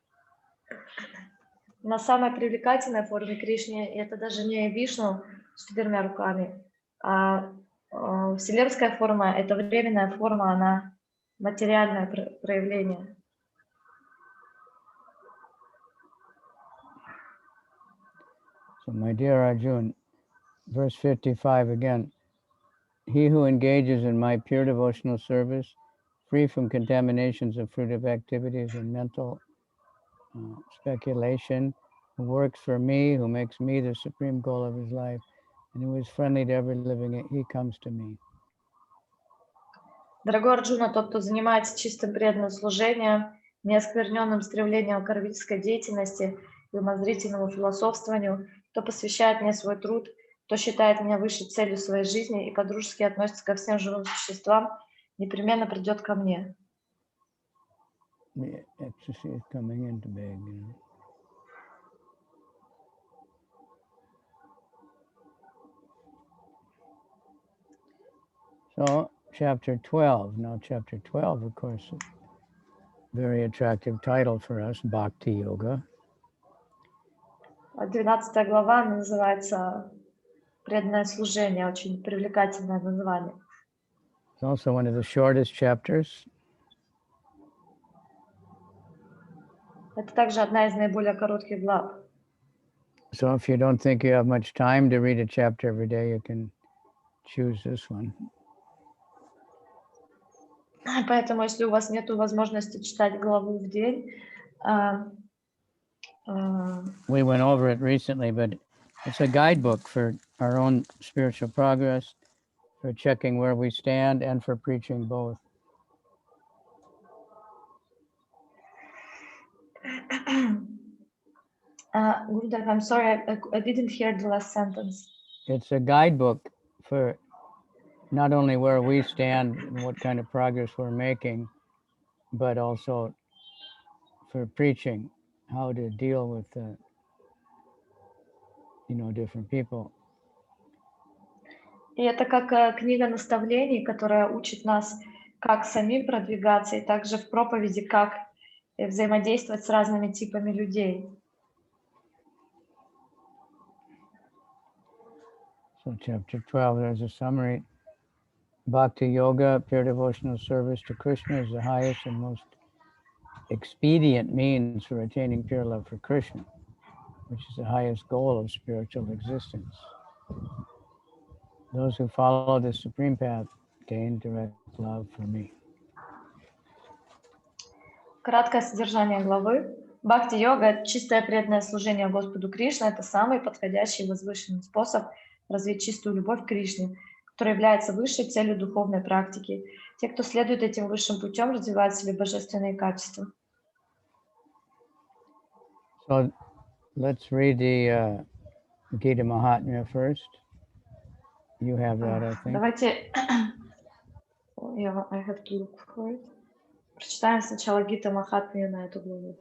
Speaker 2: На самой привлекательной форме Кришны, и это даже не Вишну с 4 руками, а вселенская форма, это временная форма, она материальное проявление.
Speaker 3: So, my dear Arjun, verse 55 again, he who engages in my pure devotional service, free from contaminations of fruitive activities and mental speculation, who works for me, who makes me the supreme goal of his life, and who is friendly to every living, he comes to me.
Speaker 2: Дорогой Арджуна, тот, кто занимается чистым преданным служением, неоскверненным стремлением к кармической деятельности и умозрительному философствованию, кто посвящает мне свой труд, кто считает меня высшей целью своей жизни и по-дружески относится ко всем живым существам, непременно придет ко мне.
Speaker 3: The ecstasy is coming into being, you know. So, chapter 12. Now, chapter 12, of course, a very attractive title for us, Bhakti Yoga.
Speaker 2: 12 глава называется «Преданное служение», очень привлекательное название.
Speaker 3: It's also one of the shortest chapters.
Speaker 2: Это также одна из наиболее коротких глав.
Speaker 3: So if you don't think you have much time to read a chapter every day, you can choose this one.
Speaker 2: Поэтому, если у вас нет возможности читать главу в день,
Speaker 3: We went over it recently, but it's a guidebook for our own spiritual progress, for checking where we stand, and for preaching both.
Speaker 2: Gurudev, I'm sorry, I didn't hear the last sentence.
Speaker 3: It's a guidebook for not only where we stand and what kind of progress we're making, but also for preaching, how to deal with different people.
Speaker 2: И это как книга наставлений, которая учит нас, как самим продвигаться, и также в проповеди, как взаимодействовать с разными типами людей.
Speaker 3: So chapter 12, there's a summary. Bhakti yoga, pure devotional service to Krishna, is the highest and most expedient means for attaining pure love for Krishna, which is the highest goal of spiritual existence. Those who follow the supreme path gain direct love for me.
Speaker 2: Краткое содержание главы. Бхакти-йога, чистое преданное служение Господу Кришне, это самый подходящий и возвышенный способ развить чистую любовь к Кришне, которая является высшей целью духовной практики. Те, кто следует этим высшим путем, развивают в себе божественные качества.
Speaker 3: So let's read the Gita Mahatmya first. You have that, I think.
Speaker 2: Давайте... I have to look for it. Прочитаем сначала Гита Махатмию на эту главу.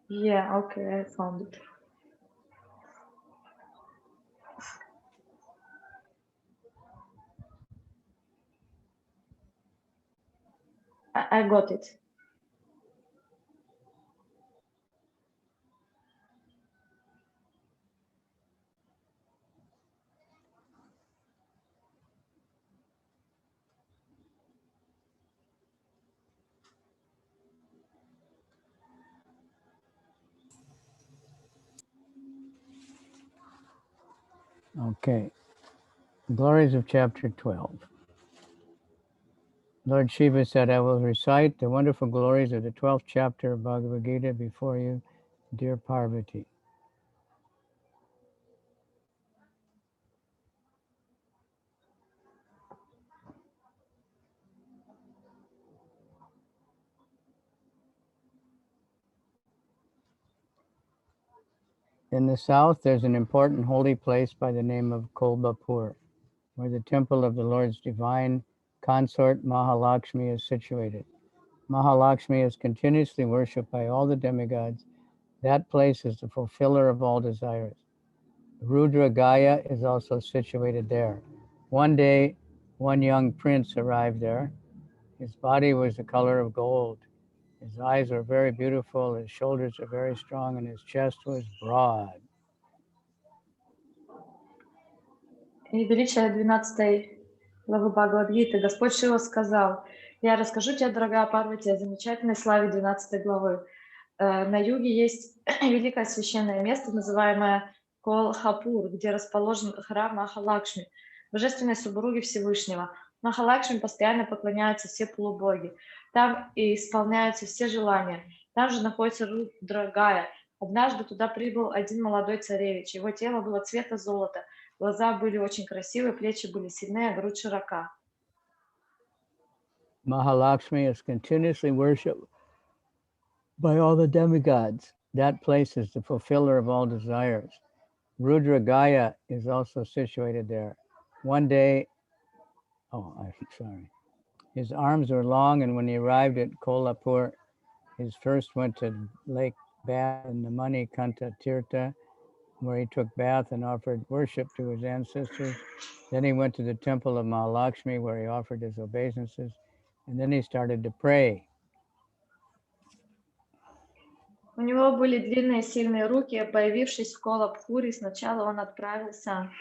Speaker 2: Yeah, okay, I found it. I got it.
Speaker 3: Okay. Glories of chapter 12. Lord Shiva said, I will recite the wonderful glories of the 12th chapter of Bhagavad-gita before you, dear Parvati. In the south, there's an important holy place by the name of Kolbapur, where the temple of the Lord's divine consort Mahalakshmi is situated. Mahalakshmi is continuously worshipped by all the demigods. That place is the fulfiller of all desires. Rudra Gaya is also situated there. One day, one young prince arrived there. His body was the color of gold. His eyes were very beautiful, his shoulders are very strong, and his chest was broad.
Speaker 2: И величие 12 главы Бхагавад-гиты. Господь Шива сказал: «Я расскажу тебе, дорогая Парвати, о замечательной славе 12 главы. На юге есть великое священное место, называемое Колхапур, где расположен храм Махалакшми, божественной супруги Всевышнего. Махалакшми постоянно поклоняются все полубоги. Там и исполняются все желания. Там же находится Рудра Гая. Однажды туда прибыл один молодой царевич. Его тело было цвета золота. Глаза были очень красивые, плечи были сильные, а грудь широка».
Speaker 3: Mahalakshmi is continuously worshipped by all the demigods. That place is the fulfiller of all desires. Rudra Gaya is also situated there. One day, his arms were long, and when he arrived at Kolhapur, he first went to Lake Bath in the Manikanta Tirtha, where he took bath and offered worship to his ancestors. Then he went to the temple of Mahalakshmi, where he offered his obeisances, and then he started to pray.
Speaker 2: У него были длинные сильные руки. Появившись в Колхапуре, сначала он отправился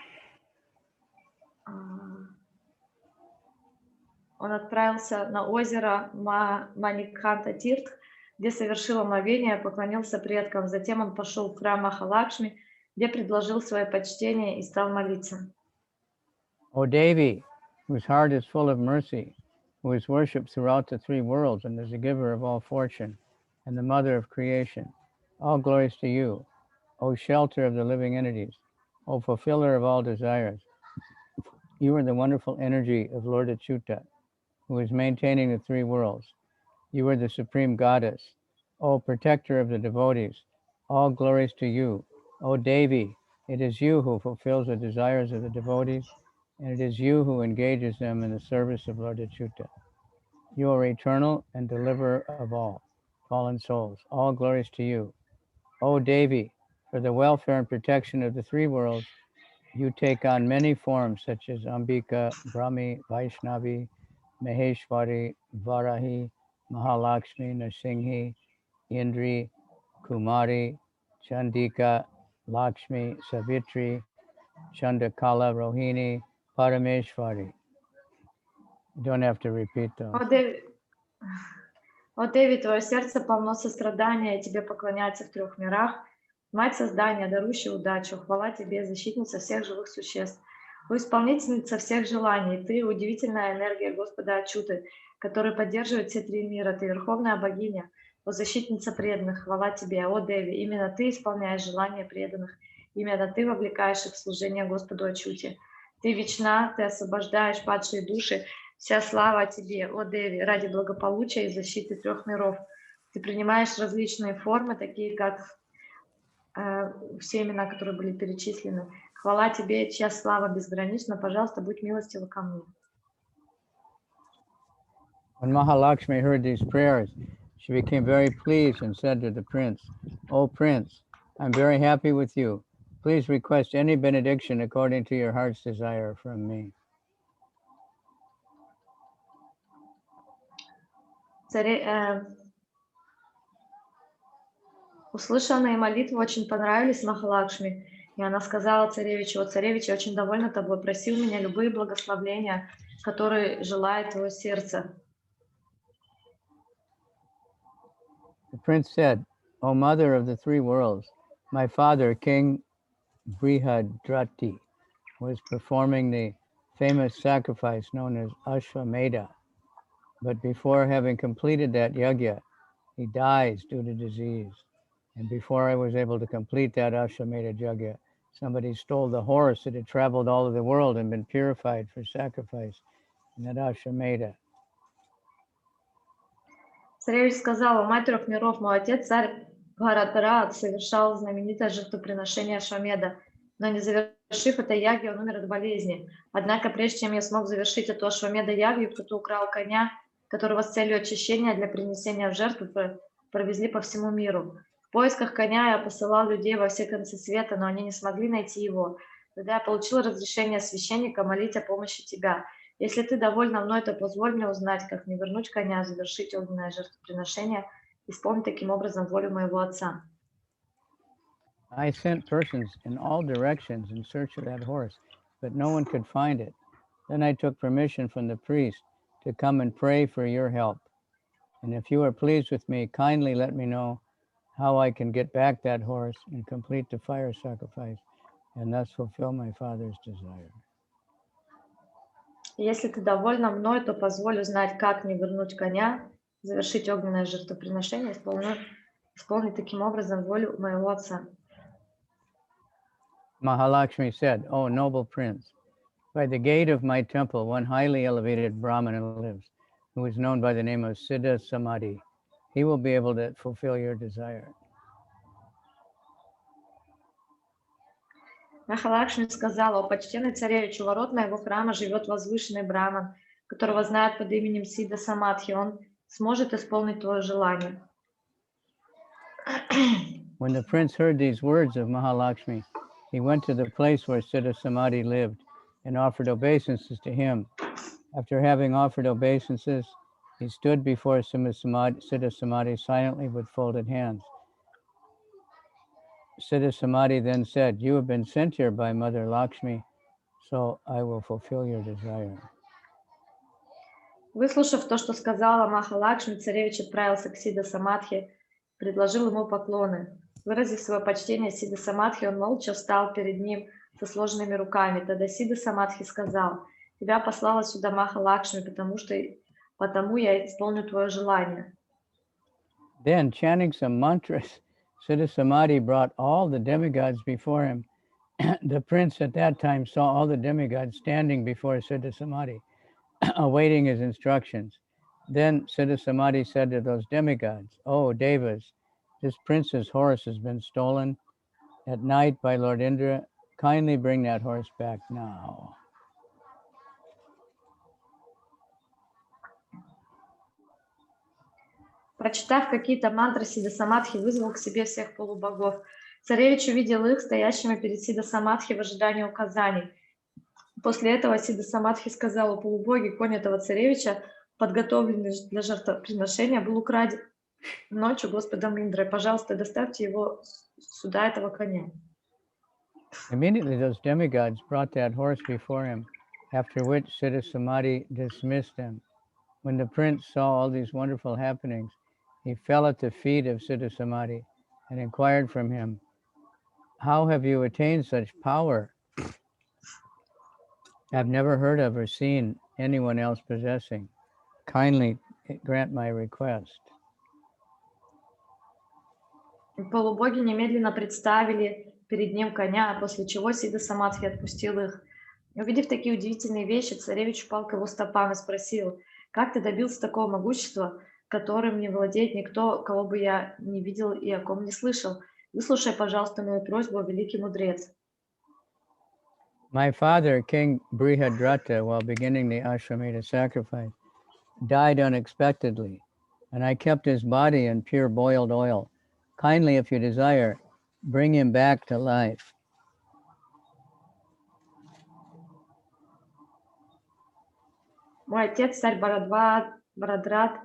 Speaker 2: на озеро Маниканта-Тиртх, где совершил омовение, поклонился предкам. Затем он пошел в храм Махалакшми, где предложил свое почтение и стал молиться.
Speaker 3: O Devi, whose heart is full of mercy, who is worshipped throughout the three worlds and is the giver of all fortune and the mother of creation, all glories to you, O shelter of the living entities, O fulfiller of all desires. You are the wonderful energy of Lord Achyuta, who is maintaining the three worlds. You are the supreme goddess, O protector of the devotees. All glories to you, O Devi. It is you who fulfills the desires of the devotees, and it is you who engages them in the service of Lord Achyuta. You are eternal and deliverer of all fallen souls. All glories to you. O Devi, for the welfare and protection of the three worlds, you take on many forms such as Ambika, Brahmi, Vaishnavi, Maheshwari, Varahi, Mahalakshmi, Nasinghi, Indri, Kumari, Chandika, Lakshmi, Savitri, Chandakala, Rohini, Parameshwari. You don't have to repeat those.
Speaker 2: О Деви, твое сердце полно сострадания, и тебе поклоняются в трех мирах. Мать создания, дарующая удачу, хвала тебе, защитница всех живых существ. О исполнительница всех желаний, ты удивительная энергия Господа Ачуты, который поддерживает все три мира, ты верховная богиня. О защитница преданных, хвала тебе, о Деви, именно ты исполняешь желания преданных, именно ты вовлекаешь их в служение Господу Ачуте. Ты вечна, ты освобождаешь падшие души. Вся слава тебе, о Деви, ради благополучия и защиты трех миров. Ты принимаешь различные формы, такие как все имена, которые были перечислены. Хвала тебе, чья слава безгранична. Пожалуйста, будь милостива ко мне.
Speaker 3: When Mahalakshmi heard these prayers, she became very pleased and said to the prince, "O prince, I'm very happy with you. Please request any benediction according to your heart's desire from me."
Speaker 2: Услышанные молитвы очень понравились Махалакшми, и она сказала царевичу: «О царевич, я очень довольна тобой, проси у меня любые благословления, которые желает твое сердце».
Speaker 3: The prince said, "O mother of the three worlds, my father, King Brihadrati, was performing the famous sacrifice known as Ashwamedha. But before having completed that yajna, he dies due to disease. And before I was able to complete that Ashwamedha yajna, somebody stole the horse that had traveled all over the world and been purified for sacrifice in that Ashwamedha."
Speaker 2: Царевич сказал: «О мать трех миров, мой отец, царь Бхарадрат, совершал знаменитое жертвоприношение Ашвамеда, но не завершив это яги, он умер от болезни. Однако, прежде чем я смог завершить эту Ашвамеда ягью, кто-то украл коня, которого с целью очищения для принесения в жертву провезли по всему миру. В поисках коня я посылал людей во все концы света, но они не смогли найти его. Тогда я получил разрешение священника молить о помощи тебя. Если ты довольна мной, то позволь мне узнать, как мне вернуть коня, завершить огненное жертвоприношение, исполнить таким образом волю моего отца».
Speaker 3: I sent persons in all directions in search of that horse, but no one could find it. Then I took permission from the priest to come and pray for your help. And if you are pleased with me, kindly let me know how I can get back that horse and complete the fire sacrifice, and thus fulfill my father's desire.
Speaker 2: Если ты довольна мной, то позволь узнать, как мне вернуть коня, завершить огненное жертвоприношение, исполнить таким образом волю моего отца.
Speaker 3: Mahalakshmi said, "O noble prince, by the gate of my temple, one highly elevated Brahmana lives, who is known by the name of Siddha Samadhi. He will be able to fulfill your desire."
Speaker 2: Махалакшми сказала: «О почтенный царевич, у ворот моего храма живет возвышенный браман, которого знают под именем Сидха Самадхи. Он сможет исполнить твое желание».
Speaker 3: When the prince heard these words of Mahalakshmi, he went to the place where Siddha Samadhi lived and offered obeisances to him. After having offered obeisances, he stood before Siddha Samadhi silently with folded hands. Siddha Samadhi then said, "You have been sent here by Mother Lakshmi, so I will fulfill your desire."
Speaker 2: Выслушав то, что сказала Махалакшми, царевич отправился к Сидха Самадхи, предложил ему поклоны. Выразив свое почтение Сидха Самадхи, он молча встал перед ним со сложенными руками. Тогда Сидха Самадхи сказал: «Тебя послала сюда Махалакшми, потому я исполню твое желание».
Speaker 3: Then, chanting some mantras, Siddha Samadhi brought all the demigods before him. The prince at that time saw all the demigods standing before Siddha Samadhi, awaiting his instructions. Then Siddha Samadhi said to those demigods, "O Devas, this prince's horse has been stolen at night by Lord Indra. Kindly bring that horse back now."
Speaker 2: Прочитав какие-то мантры, Сиддха Самадхи вызвал к себе всех полубогов. Царевич увидел их стоящими перед Сиддха Самадхи в ожидании указаний. После этого Сиддха Самадхи сказал: полубоги, конь этого царевича, подготовленный для жертвоприношения, был украден ночью Господом Индрой. Пожалуйста, доставьте его сюда, этого коня.
Speaker 3: Immediately those demigods brought that horse before him, after which Siddha Samadhi dismissed them. When the prince saw all these wonderful happenings, he fell at the feet of Siddha Samadhi and inquired from him, "How have you attained such power? I've never heard of or seen anyone else possessing. Kindly grant my request."
Speaker 2: Полубоги немедленно представили перед ним коня, после чего Сиддха Самадхи отпустил их. Увидев такие удивительные вещи, царевич упал к его стопам и спросил: «Как ты добился такого могущества, которым не владеет никто, кого бы я не видел и о ком не слышал? Выслушай, пожалуйста, мою просьбу, великий мудрец».
Speaker 3: My father, King Brihadrata, while beginning the Ashramita sacrifice, died unexpectedly, and I kept his body in pure boiled oil. Kindly, if you desire, bring him back to life.
Speaker 2: Мой отец, царь Бхарадрат,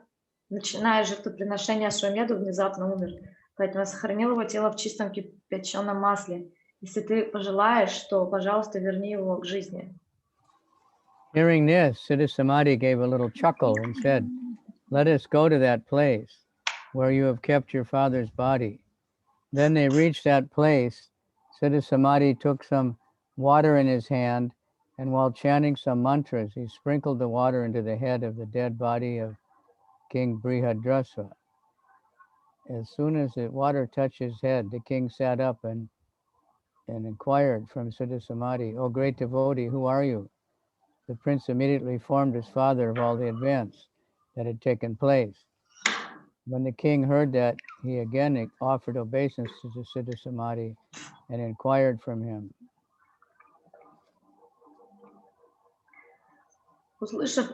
Speaker 2: начиная жертвоприношение Ашвамеду, внезапно умер, поэтому я сохранил его тело в чистом кипяченом масле. Если ты пожелаешь, то, пожалуйста, верни его к жизни.
Speaker 3: Hearing this, Siddha Samadhi gave a little chuckle and said, "Let us go to that place where you have kept your father's body." Then they reached that place. Siddha Samadhi took some water in his hand, and while chanting some mantras, he sprinkled the water into the head of the dead body of King Brihadrasva. As soon as the water touched his head, the king sat up and inquired from Siddha Samadhi, "O great devotee, who are you?" The prince immediately informed his father of all the events that had taken place. When the king heard that, he again offered obeisance to the Siddha Samadhi and inquired from him.
Speaker 2: Услышав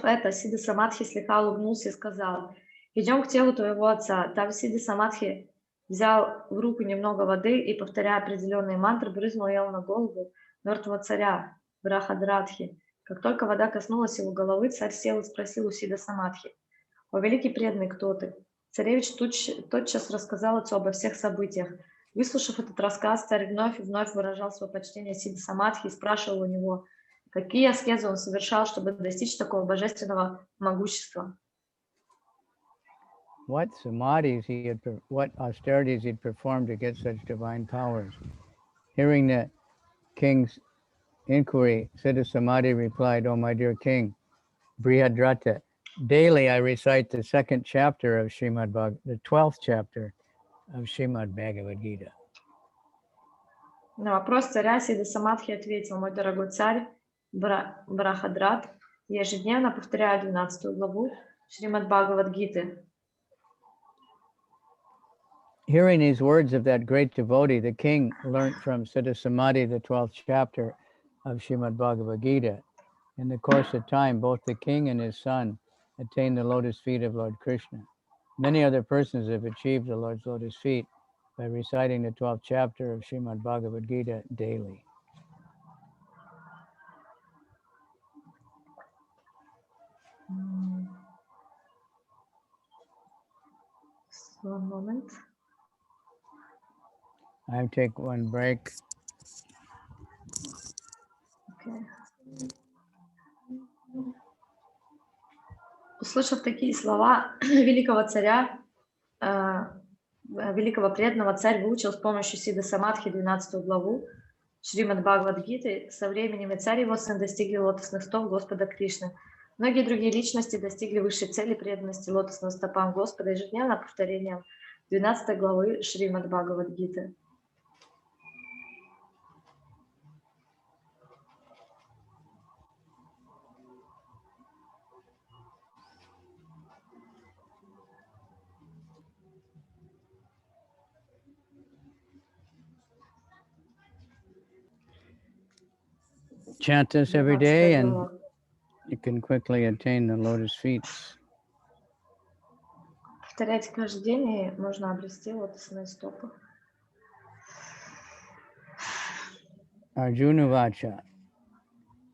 Speaker 2: это, Сиддха Самадхи слегка улыбнулся и сказал: «Идем к телу твоего отца». Там Сиддха Самадхи взял в руку немного воды и, повторяя определенные мантры, брызнул ее на голову мертвого царя Брахадратхи. Как только вода коснулась его головы, царь сел и спросил у Сиддха Самадхи: «О великий преданный, кто ты?» Царевич тотчас рассказал отцу обо всех событиях. Выслушав этот рассказ, царь вновь и вновь выражал свое почтение Сиддха Самадхи и спрашивал у него, какие аскезы он совершал, чтобы достичь такого божественного могущества.
Speaker 3: What austerities he'd performed to get such divine powers. Hearing the king's inquiry, Siddha Samadhi replied, "O my dear king, Brihadrata, daily I recite the second chapter of the 12th chapter of Srimad Bhagavad-gita."
Speaker 2: На вопрос царя Сиддха Самадхи ответил: «Мой дорогой царь Брахадрат, я ежедневно повторяю 12 главу Шримад Бхагавад-гиты».
Speaker 3: Hearing these words of that great devotee, the king learnt from Siddha Samadhi the 12th chapter of Srimad Bhagavad-gita. In the course of time, both the king and his son attained the lotus feet of Lord Krishna. Many other persons have achieved the Lord's lotus feet by reciting the 12th chapter of Srimad Bhagavad-gita daily.
Speaker 2: One moment.
Speaker 3: I'll take one break.
Speaker 2: Okay. Услышав такие слова великого царя, великого преданного, царь выучил с помощью Сиддха Самадхи 12 главу Шримад Бхагавад-гиты. Со временем и царь и его сын достигли лотосных стоп Господа Кришны. Многие другие личности достигли высшей цели преданности лотосным стопам Господа ежедневно повторением 12 главы Шримад Бхагавад-гиты.
Speaker 3: Chant this every day and you can quickly attain the lotus feet.
Speaker 2: Повторять каждый день, и можно обрести лотосные стопы.
Speaker 3: Arjuna Vacha.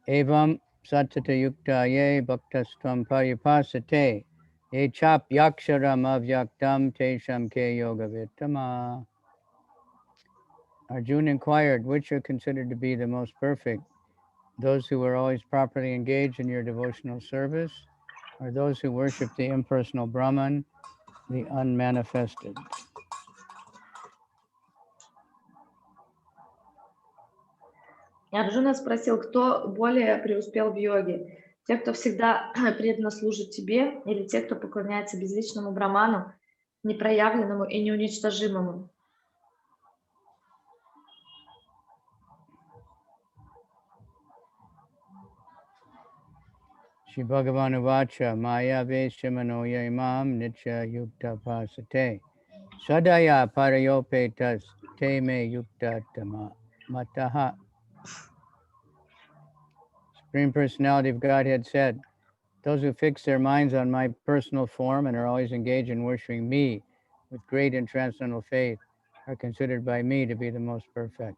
Speaker 3: Evam satata yukta ye bhaktastvam paripasate ye chap yaksharam avyaktam tesham ke yoga vittama. Arjuna inquired, which are considered to be the most perfect? Those who are always properly engaged in your devotional service, or those who worship the impersonal Brahman, the unmanifested?
Speaker 2: Арджуна спросил, кто более преуспел в йоге? Те, кто всегда преданно служит тебе, или те, кто поклоняется безличному Браману, непроявленному и неуничтожимому?
Speaker 3: Shri Bhagavan-vacha maya veshamanoya imam nitya yukta pasate sadaya parayopetas te me yukta mataha. Supreme Personality of Godhead said, those who fix their minds on my personal form and are always engaged in worshiping me with great and transcendental faith are considered by me to be the most perfect.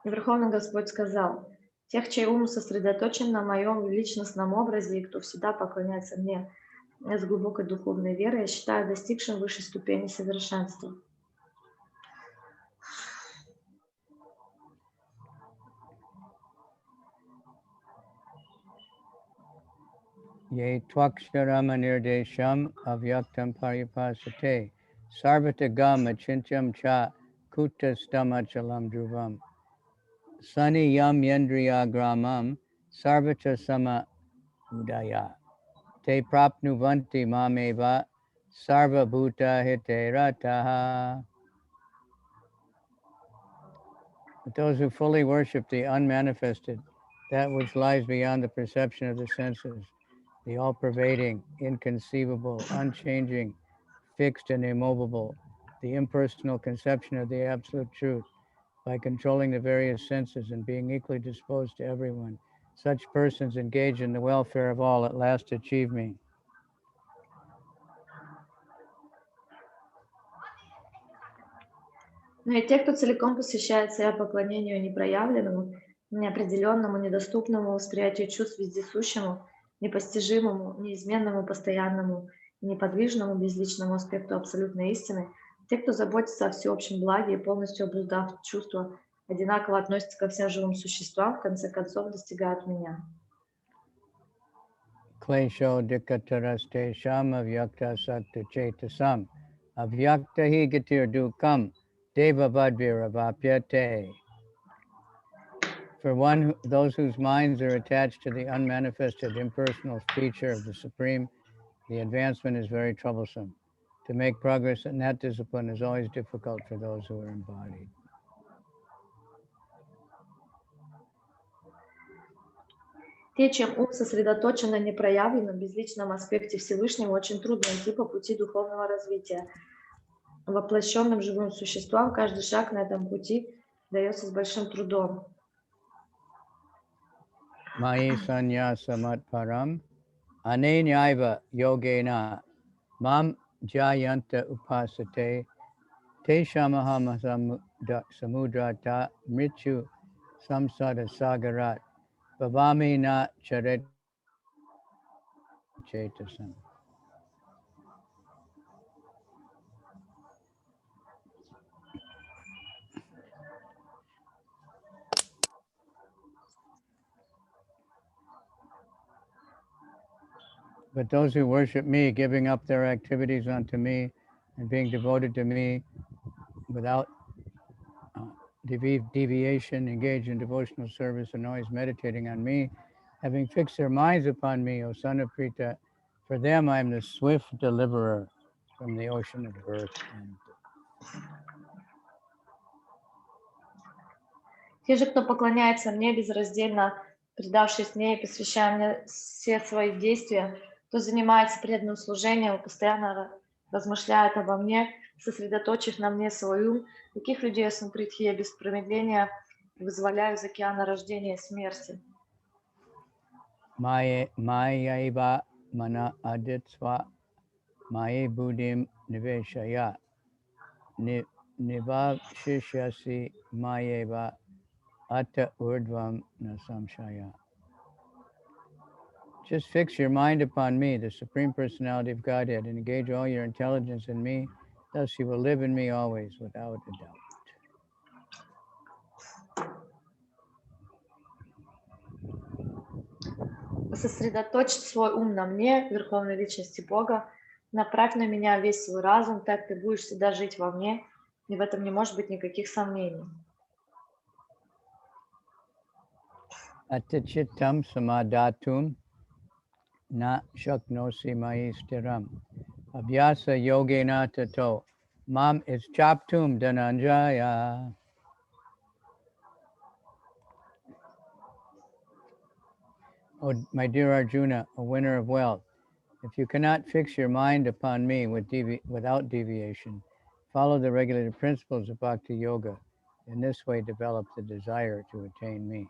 Speaker 2: И Верховный Господь сказал, тех, чей ум сосредоточен на моем личностном образе и кто всегда поклоняется мне с глубокой духовной верой, я считаю достигшим высшей ступени совершенства.
Speaker 3: Ye tvaksharama nirdesham avyaktam paripasate sarvatagam achintyam cha kutastamachalam dhruvam sani yam yendriya gramam sarvata sama udaya te prapnuvanti mameva sarva bhuta hite rataha. But those who fully worship the unmanifested, that which lies beyond the perception of the senses, the all-pervading, inconceivable, unchanging, fixed and immovable, the impersonal conception of the absolute truth, by controlling the various senses and being equally disposed to everyone, such persons engaged in the welfare of all at last achieve me.
Speaker 2: Но и те, кто целиком посвящает себя поклонению непроявленному, неопределенному, недоступному восприятию чувств вездесущему, непостижимому, неизменному, постоянному, неподвижному, безличному аспекту абсолютной истины, те, кто заботится о всеобщем благе и полностью обуздав чувства, одинаково относятся ко всем живым существам, в конце концов достигают меня.
Speaker 3: Klesho dikataraste sham avyakta sakta chetasam avyakta hi gatir dukam deva vadvira vapyate. For those whose minds are attached to the unmanifested impersonal feature of the Supreme, the advancement is very troublesome. To make progress in that discipline is always difficult for those who are embodied.
Speaker 2: Те, чем ум сосредоточен на непроявленном, безличном аспекте Всевышнего, очень трудно идти по пути духовного развития. Воплощенным живым существам каждый шаг на этом пути дается с большим трудом.
Speaker 3: Mai sanyasa matparam anenaiva yogena mam jayanta upasate te shamahama samudrata mritu samsada sagarat bhavami na charet chetasam. But those who worship me, giving up their activities unto me and being devoted to me without deviation, engaged in devotional service and always meditating on me, having fixed their minds upon me, O son of Prita, for them I am the swift deliverer from the ocean of birth and death.
Speaker 2: Те же, кто поклоняется мне безраздельно, предавшись мне и посвящая мне все свои действия, кто занимается преданным служением, постоянно размышляет обо мне, сосредоточив на мне свой ум, таких людей я, Сампритхи, я без промедления вызволяю из океана рождения и смерти.
Speaker 3: Mayaiva mana aditsva maye buddhim niveshaya nivavshishyasi mayeva atta urdvam na samshaya. Just fix your mind upon me, the Supreme Personality of Godhead, and engage all your intelligence in me. Thus you will live in me always without a doubt.
Speaker 2: Сосредоточь свой ум на мне, Верховной Личности Бога. Направь на меня весь свой разум, так ты будешь всегда жить во мне, и в этом не может быть никаких сомнений.
Speaker 3: Atachittam samadatum na shaknosi mai stiram. Abhyasa yogena tato mam ischaptum dhananjaya. Oh, my dear Arjuna, a winner of wealth, if you cannot fix your mind upon me without deviation, follow the regulated principles of Bhakti Yoga. In this way, develop the desire to attain me.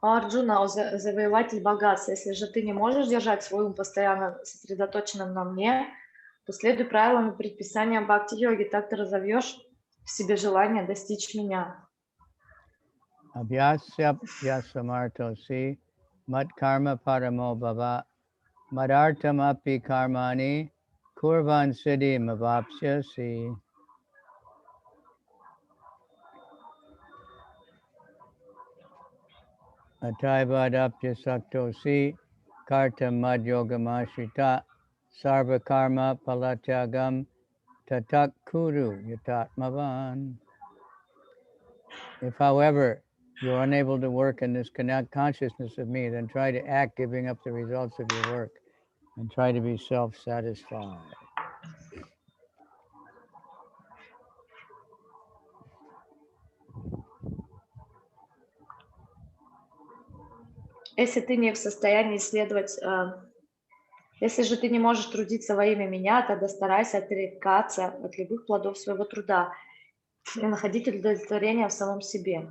Speaker 2: Арджуна, завоеватель богатства, если же ты не можешь держать свой ум постоянно сосредоточенным на мне, то следуй правилам и предписаниям бхакти-йоги, так ты разовьешь в себе желание достичь меня.
Speaker 3: Abhyasya samartosi mat karma paramo bhava madartam api karmani kurvan siddhi mavapsyasi. Ataivadapyasaktosi karta madyogamashita sarva karma palatyagam tatak kuru yatatmavan. If, however, you are unable to work in this consciousness of me, then try to act giving up the results of your work and try to be self-satisfied.
Speaker 2: Если ты не в состоянии исследовать, если же ты не можешь трудиться во имя меня, тогда старайся отрекаться от любых плодов своего труда и находить удовлетворение в самом себе.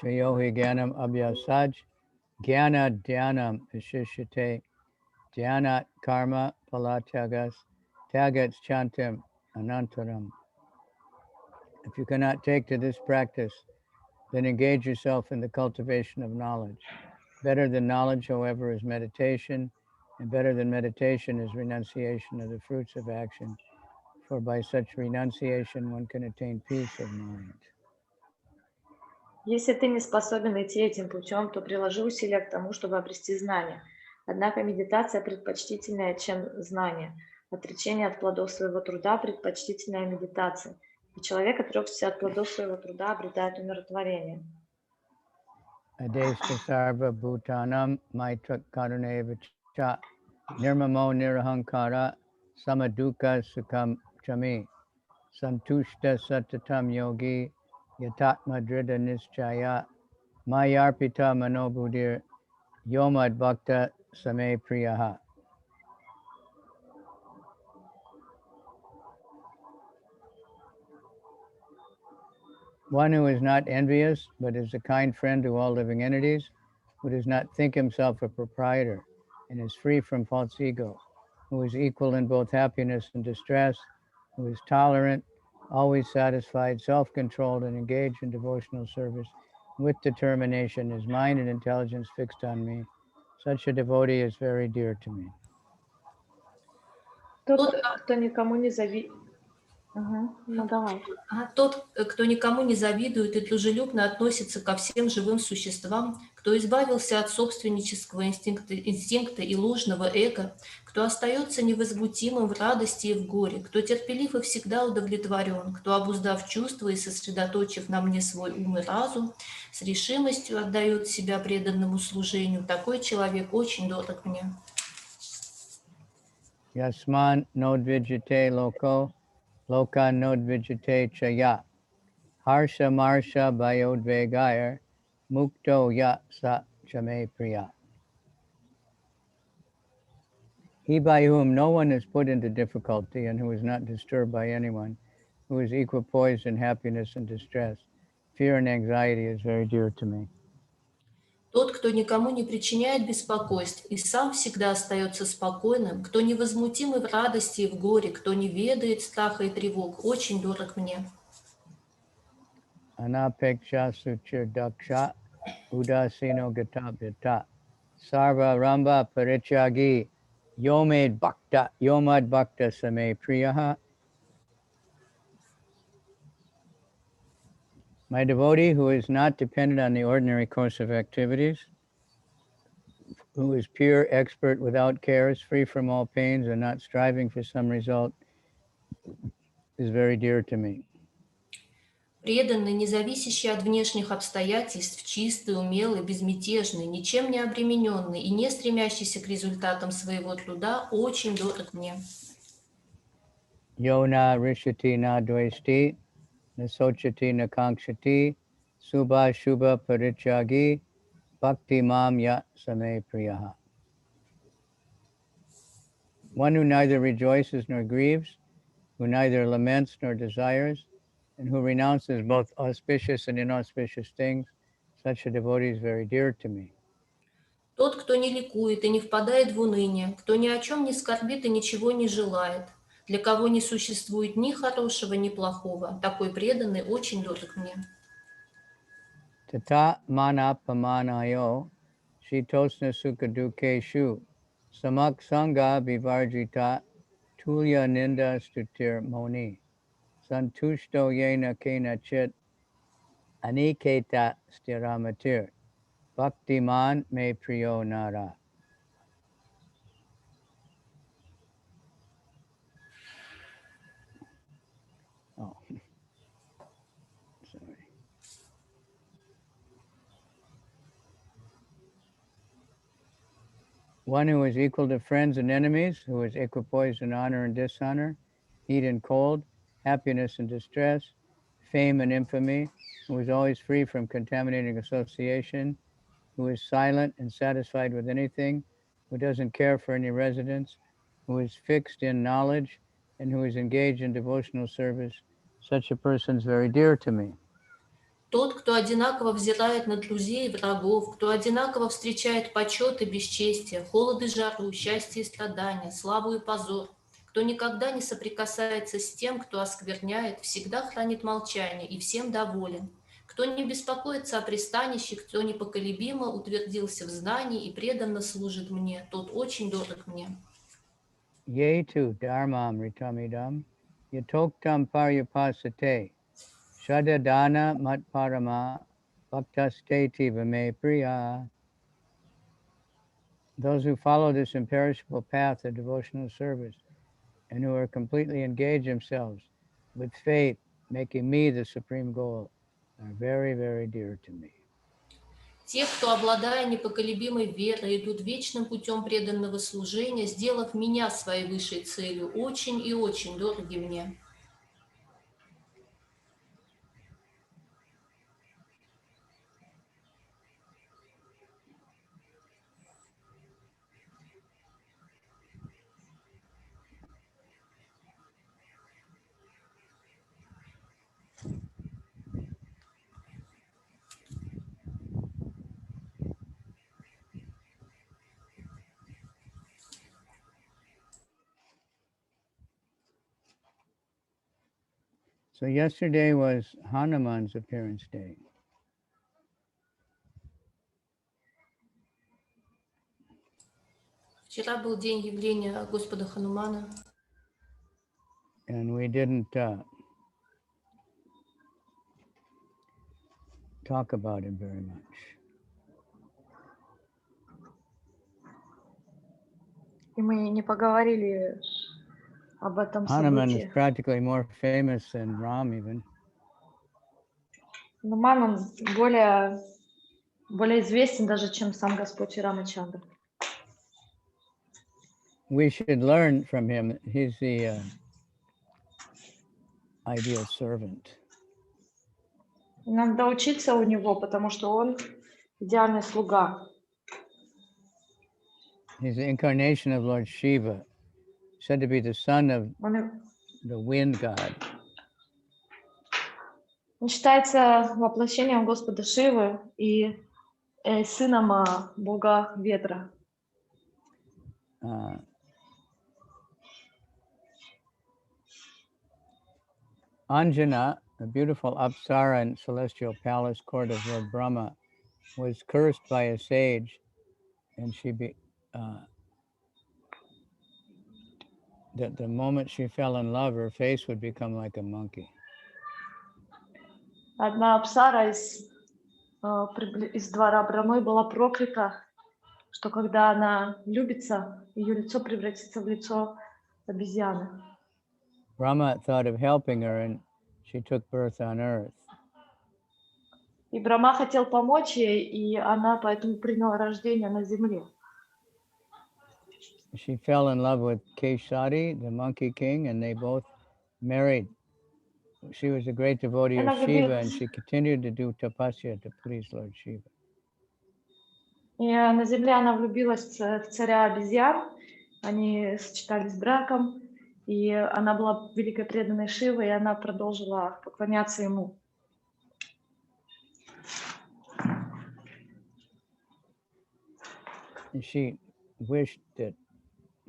Speaker 3: Shayohi Gyanam Abhyasaj Gyana Dhyanam Vishishyate Dhyanat Karma Palatyagas Tyagats Chantam Anantaram. If you cannot take to this practice, then engage yourself in the cultivation of knowledge. Better than knowledge, however, is meditation, and better than meditation is renunciation of the fruits of action, for by such renunciation one can attain peace of mind.
Speaker 2: Если ты не способен идти этим путем, то приложи усилия к тому, чтобы обрести знания. Однако медитация предпочтительнее, чем знание. Отречение от плодов своего труда предпочтительнее медитации. И человек, отрекся от плодов своего труда, обретает умиротворение.
Speaker 3: Adeshta sarva bhutanam maitra karuneva cha nirmamo nirahankara samaduka sukham chami santushta satatam yogi yatatma drida nischaya mayarpita manobudir yomad bhakta same priyaha. One who is not envious, but is a kind friend to all living entities, who does not think himself a proprietor and is free from false ego, who is equal in both happiness and distress, who is tolerant, always satisfied, self-controlled, and engaged in devotional service with determination, his mind and intelligence fixed on me. Such a devotee is very dear to me.
Speaker 2: Тот, кто никому не завидует.
Speaker 4: Тот, кто никому не завидует и дружелюбно относится ко всем живым существам, кто избавился от собственнического инстинкта и ложного эго, кто остается невозмутимым в радости и в горе, кто терпелив и всегда удовлетворен, кто, обуздав чувства и сосредоточив на мне свой ум и разум, с решимостью отдает себя преданному служению, такой человек очень дорог мне.
Speaker 3: Yasman nodvijite loko Loka nodvijite chaya harsha marsha bayodvegayar mukto ya sa chame priya. He by whom no one is put into difficulty and who is not disturbed by anyone, who is equipoised in happiness and distress. Fear and anxiety is very dear to me.
Speaker 4: Тот, кто никому не причиняет беспокойств и сам всегда остается спокойным, кто невозмутимый в радости и в горе, кто не ведает страха и тревог, очень дорог мне.
Speaker 3: Anapeksha suchir daksha udasino gatapyata sarva ramba parichagi yomad bhakta same priyaha. My devotee who is not dependent on the ordinary course of activities, who is pure, expert, without cares, free from all pains, and not striving for some result, is very dear to me.
Speaker 4: Преданный, независящий от внешних обстоятельств, чистый, умелый, безмятежный, ничем не обремененный и не стремящийся к результатам своего труда, очень дорог мне.
Speaker 3: Yona rishati na dvesti, na sochati na kankshati, subha shubha parichagi, bhakti mam ya same priyaha. One who neither rejoices nor grieves, who neither laments nor desires, and who renounces both auspicious and inauspicious things, such a devotee is very dear to me.
Speaker 4: Тот, кто не ликует и не впадает в уныние, кто ни о чем не скорбит и ничего не желает, для кого не существует ни хорошего, ни плохого, такой преданный очень дорог мне.
Speaker 3: Tata mana pamanayo, shitosna sukadukeshu, samak sangha vivarjita, tulya ninda stutir moni, santushto yena kena chit, aniketa stiramatir, bhaktiman me priyo nara. Oh, sorry. One who is equal to friends and enemies, who is equipoised in honor and dishonor, heat and cold, happiness and distress, fame and infamy, who is always free from contaminating association, who is silent and satisfied with anything, who doesn't care for any residence, who is fixed in knowledge, and who is engaged in devotional service, such a person is very dear to me.
Speaker 4: Тот, кто одинаково взирает на друзей и врагов, кто одинаково встречает почет и бесчестие, холод и жару, счастье и страдания, славу и позор, кто никогда не соприкасается с тем, кто оскверняет, всегда хранит молчание и всем доволен, кто не беспокоится о пристанище, кто непоколебимо утвердился в знании и преданно служит мне, тот очень дорог мне.
Speaker 3: Yetu dharmam ritamidam, yatoktam paryapasate, Shadadana matparama bhaktasteti vame priya. Those who follow this imperishable path of devotional service and who are completely engaged themselves with faith, making me the supreme goal, are very, very dear to me.
Speaker 4: Те, кто, обладая непоколебимой верой, идут вечным путем преданного служения, сделав меня своей высшей целью, очень и очень дороги мне.
Speaker 3: So yesterday was Hanuman's appearance day.
Speaker 4: Вчера был день явления Господа Ханумана.
Speaker 3: And we didn't talk about him very much.
Speaker 2: И мы не поговорили об этом
Speaker 3: Hanuman is
Speaker 2: событии.
Speaker 3: practically more famous than Ram even.
Speaker 2: Хануман, он более известен даже, чем сам Господь Рамачандра.
Speaker 3: We should learn from him. He's the ideal servant.
Speaker 2: Надо учиться у него, потому что он идеальный слуга.
Speaker 3: He's the incarnation of Lord Shiva, said to be the son of the wind god.
Speaker 2: Он считается воплощением Господа Шивы и сыном бога ветра.
Speaker 3: Anjana, the beautiful Apsara in celestial palace court of Lord Brahma, was cursed by a sage, and the moment she fell in love, her face would become like a monkey.
Speaker 2: Одна Апсара из двора Брамы была проклята, что когда она влюбится, ее лицо превратится в лицо обезьяны.
Speaker 3: Brahma thought of helping her, and she took birth on earth.
Speaker 2: И Брахма хотел помочь ей, и она поэтому приняла рождение на земле.
Speaker 3: She fell in love with Keshari, the monkey king, and they both married. She was a great devotee of Shiva, and she continued to do tapasya to please Lord Shiva.
Speaker 2: И на земле она влюбилась в царя обезьян, они сочетались браком, и она была великой преданной Шивы, и она продолжила поклоняться ему.
Speaker 3: And she wished that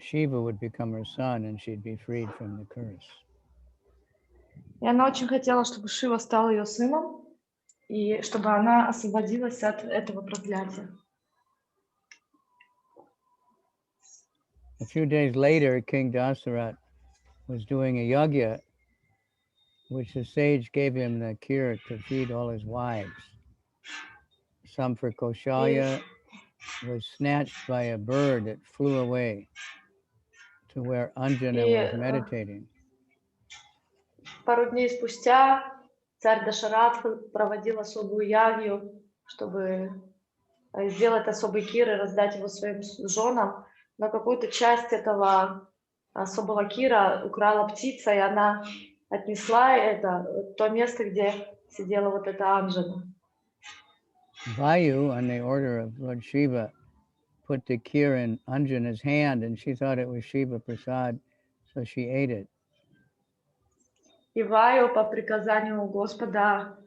Speaker 3: Shiva would become her son and she'd be freed from the curse.
Speaker 2: И она очень хотела, чтобы Шива стал ее сыном, и чтобы она освободилась от этого проклятия.
Speaker 3: A few days later, King Dasarat was doing a yagya, which the sage gave him the cure to feed all his wives. Some for Kaushalya was snatched by a bird that flew away to where Anjana was meditating.
Speaker 2: Пару дней спустя царь Дашарат проводил особую ягью, чтобы сделать особый кир и раздать его своим женам. Но какую-то часть этого особого кира украла птица, и она отнесла это в то место, где сидела вот эта Анджана.
Speaker 3: Vayu, on the order of Lord Shiva, put the kir in Anjana's hand, and she thought it was Shiva Prasad, so she ate it.
Speaker 2: И Ваю по приказанию Господа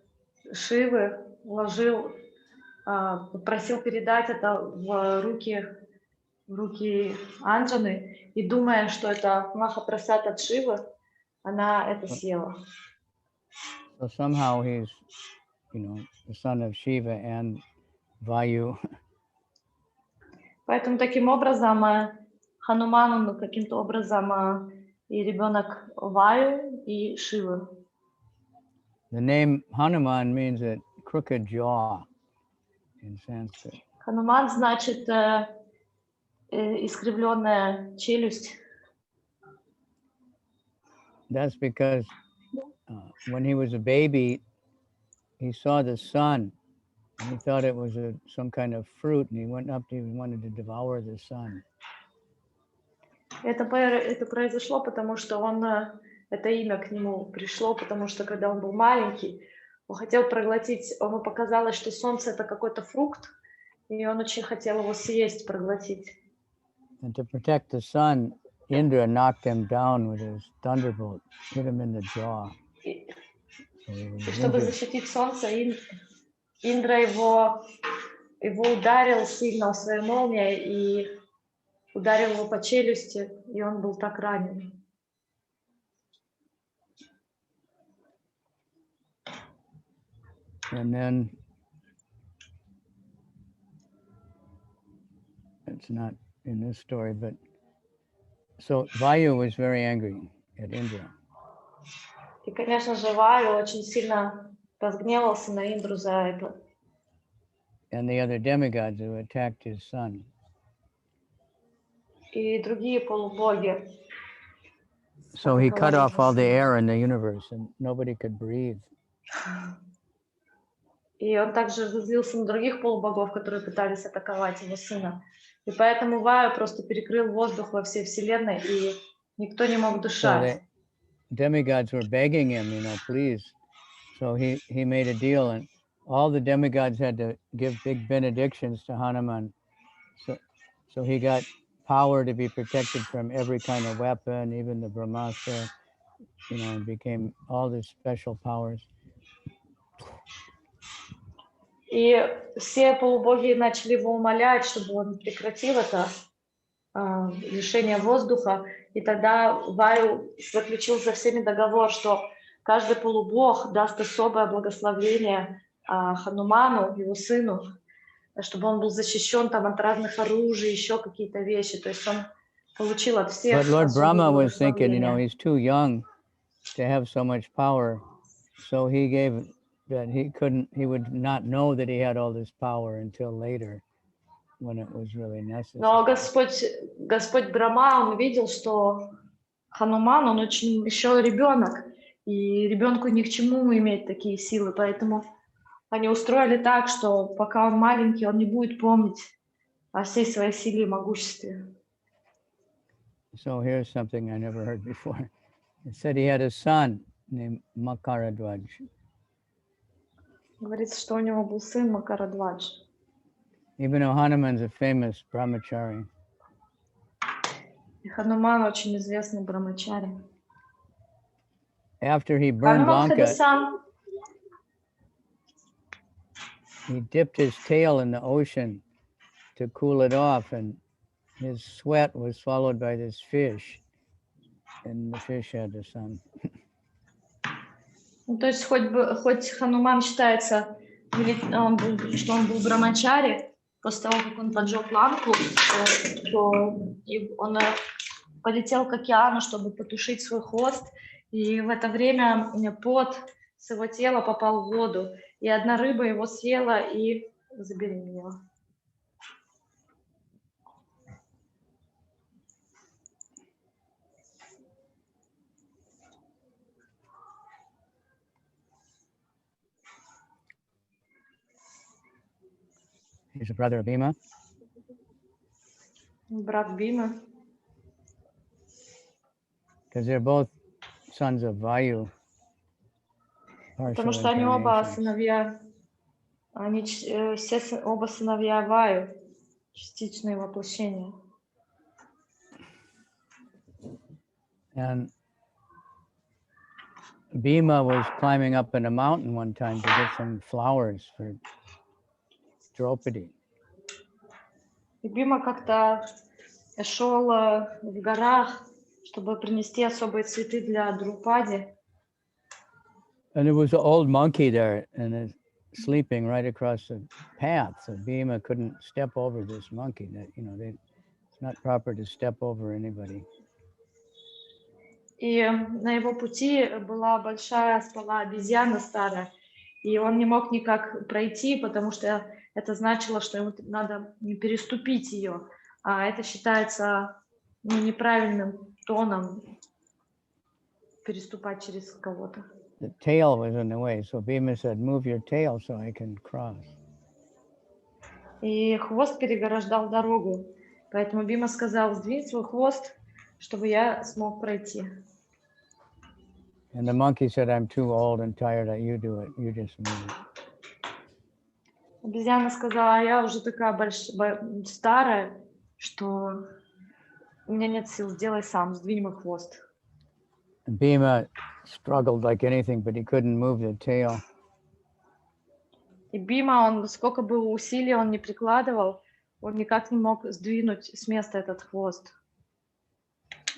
Speaker 2: Шивы попросил передать это в руки Анджаны, и думая, что это Махапрасад от Шивы, она это съела.
Speaker 3: So somehow he's, the son of Shiva and Vayu.
Speaker 2: Поэтому таким образом Хануман, он каким-то образом и ребенок Ваю и Шивы.
Speaker 3: The name Hanuman means a crooked jaw in Sanskrit.
Speaker 2: Хануман значит искривленная челюсть.
Speaker 3: That's because when he was a baby, he saw the sun, and he thought it was some kind of fruit, and he went up to him, wanted to devour the sun.
Speaker 2: Это произошло, потому что это имя к нему пришло, потому что когда он был маленький, он хотел проглотить, ему показалось, что солнце это какой-то фрукт, и он очень хотел его съесть, проглотить.
Speaker 3: And to protect the sun, Indra knocked him down with his thunderbolt, hit him in the jaw.
Speaker 2: И чтобы защитить солнце, Индра его ударил сильно своей молнией и ударил его по челюсти, и он был так ранен.
Speaker 3: And then it's not in this story, but so Vayu was very angry at Indra.
Speaker 2: И, конечно же, Ваю очень сильно разгневался на Индру за это.
Speaker 3: And the other demigods who attacked his son.
Speaker 2: И другие полубоги.
Speaker 3: So he cut off all the air in the universe and nobody could breathe.
Speaker 2: И он также злился на других полубогов, которые пытались атаковать его сына. И поэтому Ваю просто перекрыл воздух во всей вселенной, и никто не мог дышать.
Speaker 3: So the demigods were begging him, please. So he made a deal, and all the demigods had to give big benedictions to Hanuman. So he got power to be protected from every kind of weapon, even the Brahmastra, and became all these special powers.
Speaker 2: И все полубоги начали его умолять, чтобы он прекратил это лишение воздуха. И тогда Ваю заключил со всеми договор, что каждый полубог даст особое благословение Хануману, его сыну, чтобы он был защищен там от разных оружий, еще какие-то вещи. То есть он получил от всех.
Speaker 3: But Lord Brahma was thinking, he's too young to have so much power, so he gave that he would not know that he had all this power until later, when it was really necessary.
Speaker 2: Но Господь Брахма, он видел, что Хануман, он очень еще ребенок, и ребенку ни к чему иметь такие силы, поэтому они устроили так, что пока он маленький, он не будет помнить о всей своей силе и могуществе.
Speaker 3: So here's something I never heard before. It said he had a son named Makaradwaj.
Speaker 2: Говорится, что у него был сын Макарадвадж.
Speaker 3: Even though Hanuman's a famous brahmachari.
Speaker 2: И Хануман очень известный брамачари.
Speaker 3: After he burned Lanka, he dipped his tail in the ocean to cool it off, and his sweat was swallowed by this fish, and the fish had a son.
Speaker 2: Ну, то есть хоть Хануман считается, что он был брамачари, после того, как он поджег ланку, то он полетел к океану, чтобы потушить свой хвост, и в это время пот с его тела попал в воду, и одна рыба его съела и забеременела.
Speaker 3: He's a brother of Bhima.
Speaker 2: Брат Бима.
Speaker 3: Because they're both sons of Vayu.
Speaker 2: Потому что они оба сыновья, они все оба сыновья Ваю, частичные воплощения.
Speaker 3: And Bhima was climbing up in a mountain one time to get some flowers for Draupadi.
Speaker 2: И Бима как-то шел в горах, чтобы принести особые цветы для Друпади.
Speaker 3: And there was an old monkey there and it's sleeping right across the path. So Bhima couldn't step over this monkey. That it's not proper to step over anybody.
Speaker 2: И на его пути была спала обезьяна старая, и он не мог никак пройти, потому что это значило, что ему надо не переступить ее, а это считается неправильным тоном переступать через кого-то.
Speaker 3: The tail was in the way, so Bhima said, "Move your tail so I can cross."
Speaker 2: И хвост переграждал дорогу, поэтому Бима сказал: "Сдвинь свой хвост, чтобы я смог пройти."
Speaker 3: And the monkey said, "I'm too old and tired. You do it. You just move it."
Speaker 2: Обезьяна сказала: "Я уже такая старая, что у меня нет сил. Сделай сам, сдвинь мой хвост."
Speaker 3: And Bhima struggled like anything, but he couldn't move the tail.
Speaker 2: И Бима, он сколько бы усилий он не прикладывал, он никак не мог сдвинуть с места этот хвост.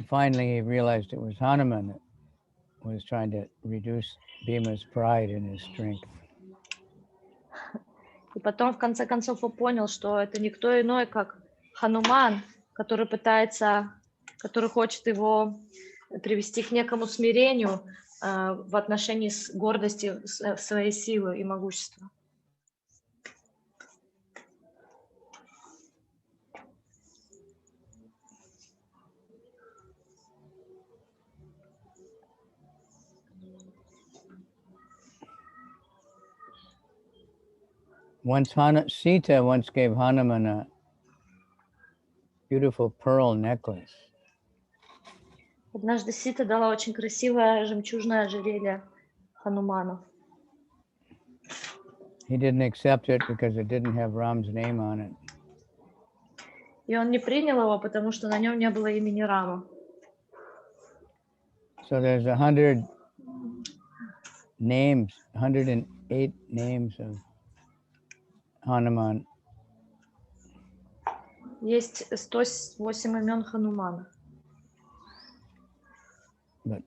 Speaker 3: Finally, he realized it was Hanuman that was trying to reduce Bhima's pride and his strength.
Speaker 2: И потом, в конце концов, он понял, что это никто иной, как Хануман, который хочет его привести к некому смирению в отношении с гордостью своей силы и могущества.
Speaker 3: Sita once gave Hanuman a beautiful pearl necklace.
Speaker 2: Однажды Сита дала очень красивое жемчужное ожерелье Хануману.
Speaker 3: He didn't accept it because it didn't have Ram's name on it.
Speaker 2: И он не принял его, потому что на нем не было имени Рама.
Speaker 3: So there's 100 names, 108 names of Hanuman.
Speaker 2: Есть 108 имен Ханумана.
Speaker 3: But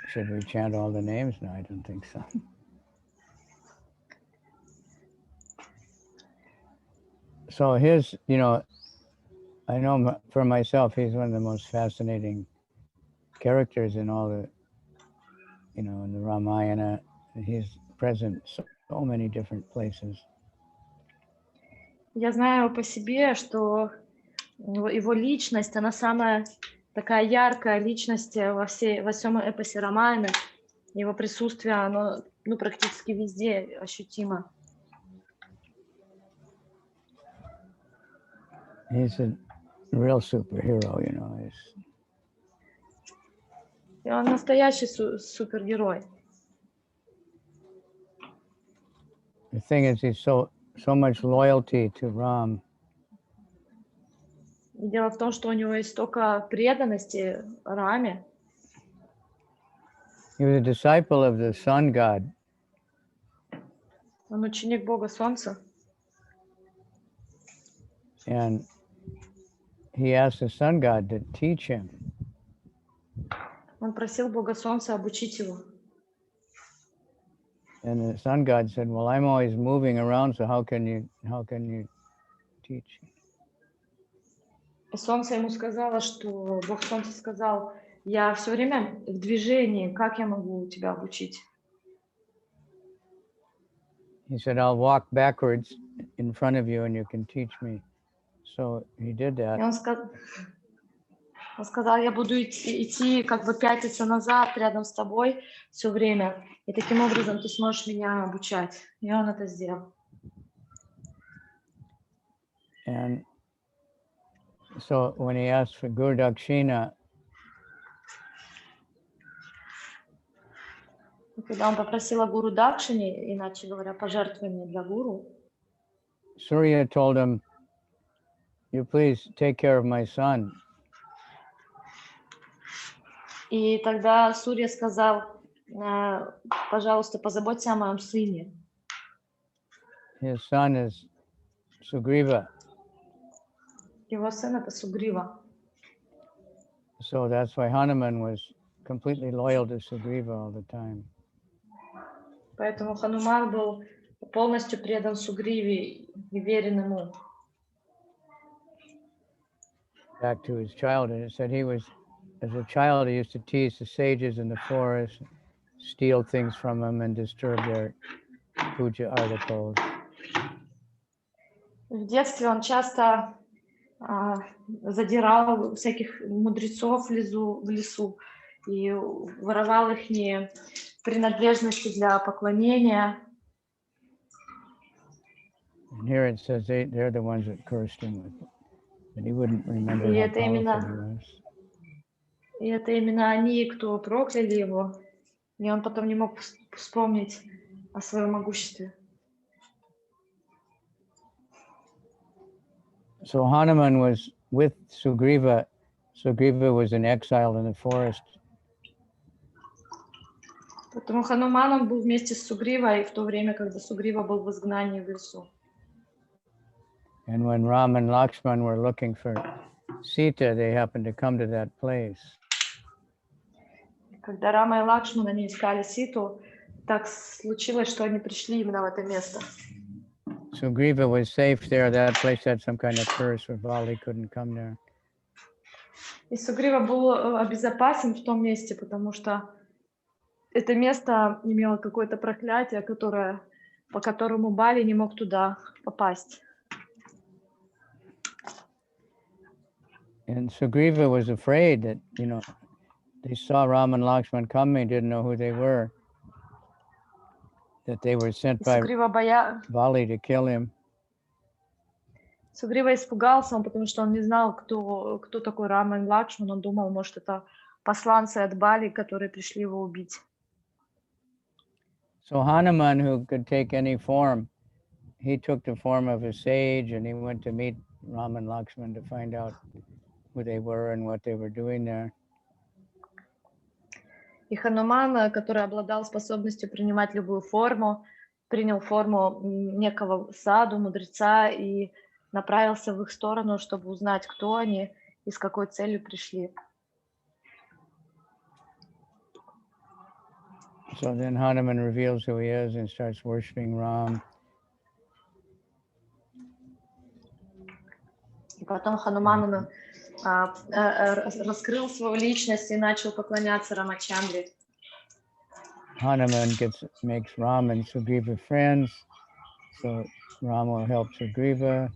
Speaker 3: should we chant all the names? No, I don't think so. So his, I know for myself, he's one of the most fascinating characters in all the, in the Ramayana. He's present so many different places.
Speaker 2: Я знаю по себе, что его личность, она самая такая яркая личность во всем эпосе Рамаяна. Его присутствие, оно практически везде ощутимо.
Speaker 3: He's a real superhero,
Speaker 2: И он настоящий супергерой.
Speaker 3: The thing is, he's so much loyalty to Ram.
Speaker 2: Дело в том, что у него есть столько преданности Раме.
Speaker 3: He was a disciple of the sun god.
Speaker 2: Он ученик Бога Солнца.
Speaker 3: And he asked the sun god to teach him.
Speaker 2: Он просил Бога Солнца обучить его.
Speaker 3: And the sun god said, "Well, I'm always moving around, so how can you teach?"
Speaker 2: И Солнце ему сказало, что Бог Солнца сказал: я все время в движении, как я могу тебя обучить?
Speaker 3: He said, "I'll walk backwards in front of you and you can teach me." So he did that.
Speaker 2: И он сказал: я буду идти как бы пятиться назад рядом с тобой все время, и таким образом ты сможешь меня обучать. И он это сделал.
Speaker 3: And so when he asked for Guru Dakshina,
Speaker 2: когда он попросил о Гуру Дакшине, иначе говоря, пожертвование для Гуру,
Speaker 3: Surya told him, "You please take care of my son."
Speaker 2: и тогда Сурья сказал: пожалуйста, позаботься о моем сыне.
Speaker 3: His son is Sugriva.
Speaker 2: Его сын — это Сугрива.
Speaker 3: So that's why Hanuman was completely loyal to Sugriva all the time.
Speaker 2: Поэтому Хануман был полностью предан Сугриве и верен ему.
Speaker 3: Back to his childhood, it said he was, as a child, he used to tease the sages in the forest, steal things from them and disturb their puja articles.
Speaker 2: В детстве он часто задирал всяких мудрецов в лесу и воровал их принадлежности для поклонения.
Speaker 3: And here it says they're the ones that cursed him with, that he wouldn't remember
Speaker 2: И
Speaker 3: how
Speaker 2: это
Speaker 3: powerful he was.
Speaker 2: И это именно они, кто прокляли его, и он потом не мог вспомнить о своем могуществе.
Speaker 3: So Hanuman was with Sugriva. Sugriva was in exile in the forest.
Speaker 2: Поэтому Хануман, он был вместе с Сугривой в то время, когда Сугрива был в изгнании в лесу.
Speaker 3: And when Ram and Lakshman were looking for Sita, they happened to come to that place.
Speaker 2: Когда Рама и Лакшман, они искали Ситу, так случилось, что они пришли именно в это место.
Speaker 3: Sugriva was safe there. That place had some kind of curse where Bali couldn't come there.
Speaker 2: И Сугрива был обезопасен в том месте, потому что это место имело какое-то проклятие, по которому Бали не мог туда попасть.
Speaker 3: And Sugriva was afraid that, they saw Ram and Lakshman coming, didn't know who they were, that they were sent by Bali to kill him.
Speaker 2: Сугрива испугался, потому что он не знал, кто такой Рама и Лакшман. Он думал, может, это посланцы от Бали, которые пришли его убить.
Speaker 3: So Hanuman, who could take any form, he took the form of a sage and he went to meet Ram and Lakshman to find out who they were and what they were doing there.
Speaker 2: И Хануман, который обладал способностью принимать любую форму, принял форму некого саду, мудреца и направился в их сторону, чтобы узнать, кто они и с какой целью пришли.
Speaker 3: So then Hanuman reveals who he is and starts worshiping Ram.
Speaker 2: И потом Хануман раскрыл свою личность и начал поклоняться Рамачандре.
Speaker 3: Hanuman makes Ram and Sugriva friends, so Ram will help Sugriva.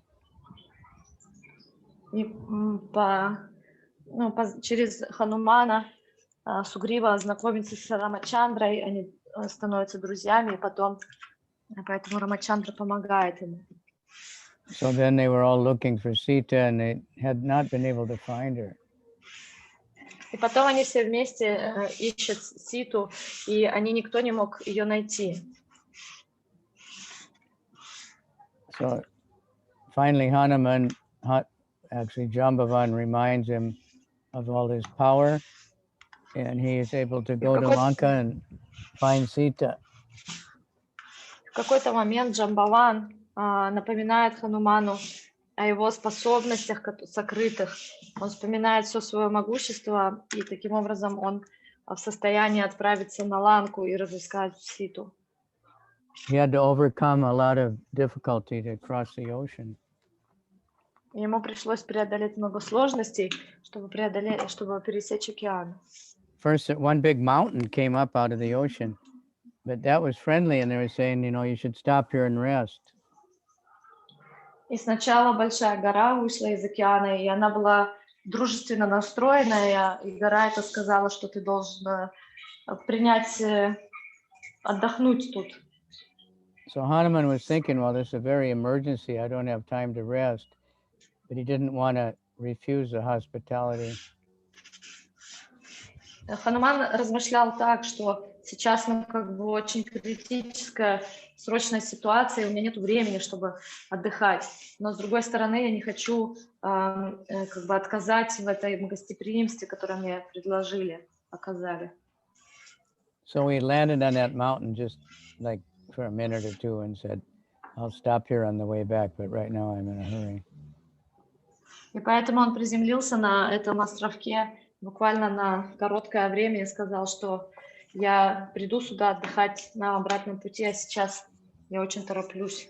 Speaker 2: И через Ханумана Сугрива знакомится с Рамачандрой, они становятся друзьями, и поэтому Рамачандра помогает ему.
Speaker 3: So then they were all looking for Sita and they had not been able to find her.
Speaker 2: И потом они все вместе ищут Ситу, и никто не мог ее найти.
Speaker 3: So finally Hanuman, actually Jambavan reminds him of all his power, and he is able to go to Lanka and find Sita.
Speaker 2: В какой-то момент Джамбаван напоминает Хануману о его способностях сокрытых. Он вспоминает все свое могущество, и таким образом он в состоянии отправиться на Ланку и разыскать Ситу.
Speaker 3: He had to overcome a lot of difficulty to cross the ocean.
Speaker 2: Ему пришлось преодолеть много сложностей, чтобы пересечь океан.
Speaker 3: First, one big mountain came up out of the ocean, but that was friendly, and they were saying, you should stop here and rest.
Speaker 2: И сначала большая гора вышла из океана, и она была дружественно настроенная, и гора эта сказала, что ты должен отдохнуть тут.
Speaker 3: So Hanuman was thinking, well, this is a very emergency. I don't have time to rest. But he didn't want to refuse the hospitality.
Speaker 2: Хануман размышлял так, что сейчас очень критическая, срочная ситуация, и у меня нет времени, чтобы отдыхать. Но с другой стороны, я не хочу отказать в этой гостеприимстве, которое мне оказали.
Speaker 3: So he landed on that mountain just like for a minute or two and said, I'll stop here on the way back, but right now I'm in a hurry.
Speaker 2: И поэтому он приземлился на этом островке буквально на короткое время и сказал, что я приду сюда отдыхать на обратном пути, а сейчас я очень тороплюсь.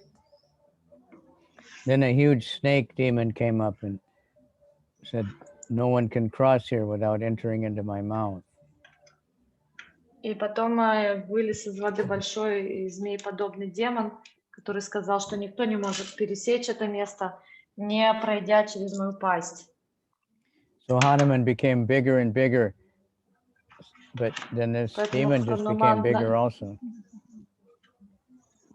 Speaker 3: Then a huge snake demon came up and said, no one can cross here without entering into my mouth.
Speaker 2: И потом вылез из воды большой змееподобный демон, который сказал, что никто не может пересечь это место, не пройдя через мою пасть.
Speaker 3: So Hanuman became bigger and bigger, but then this demon just became bigger also.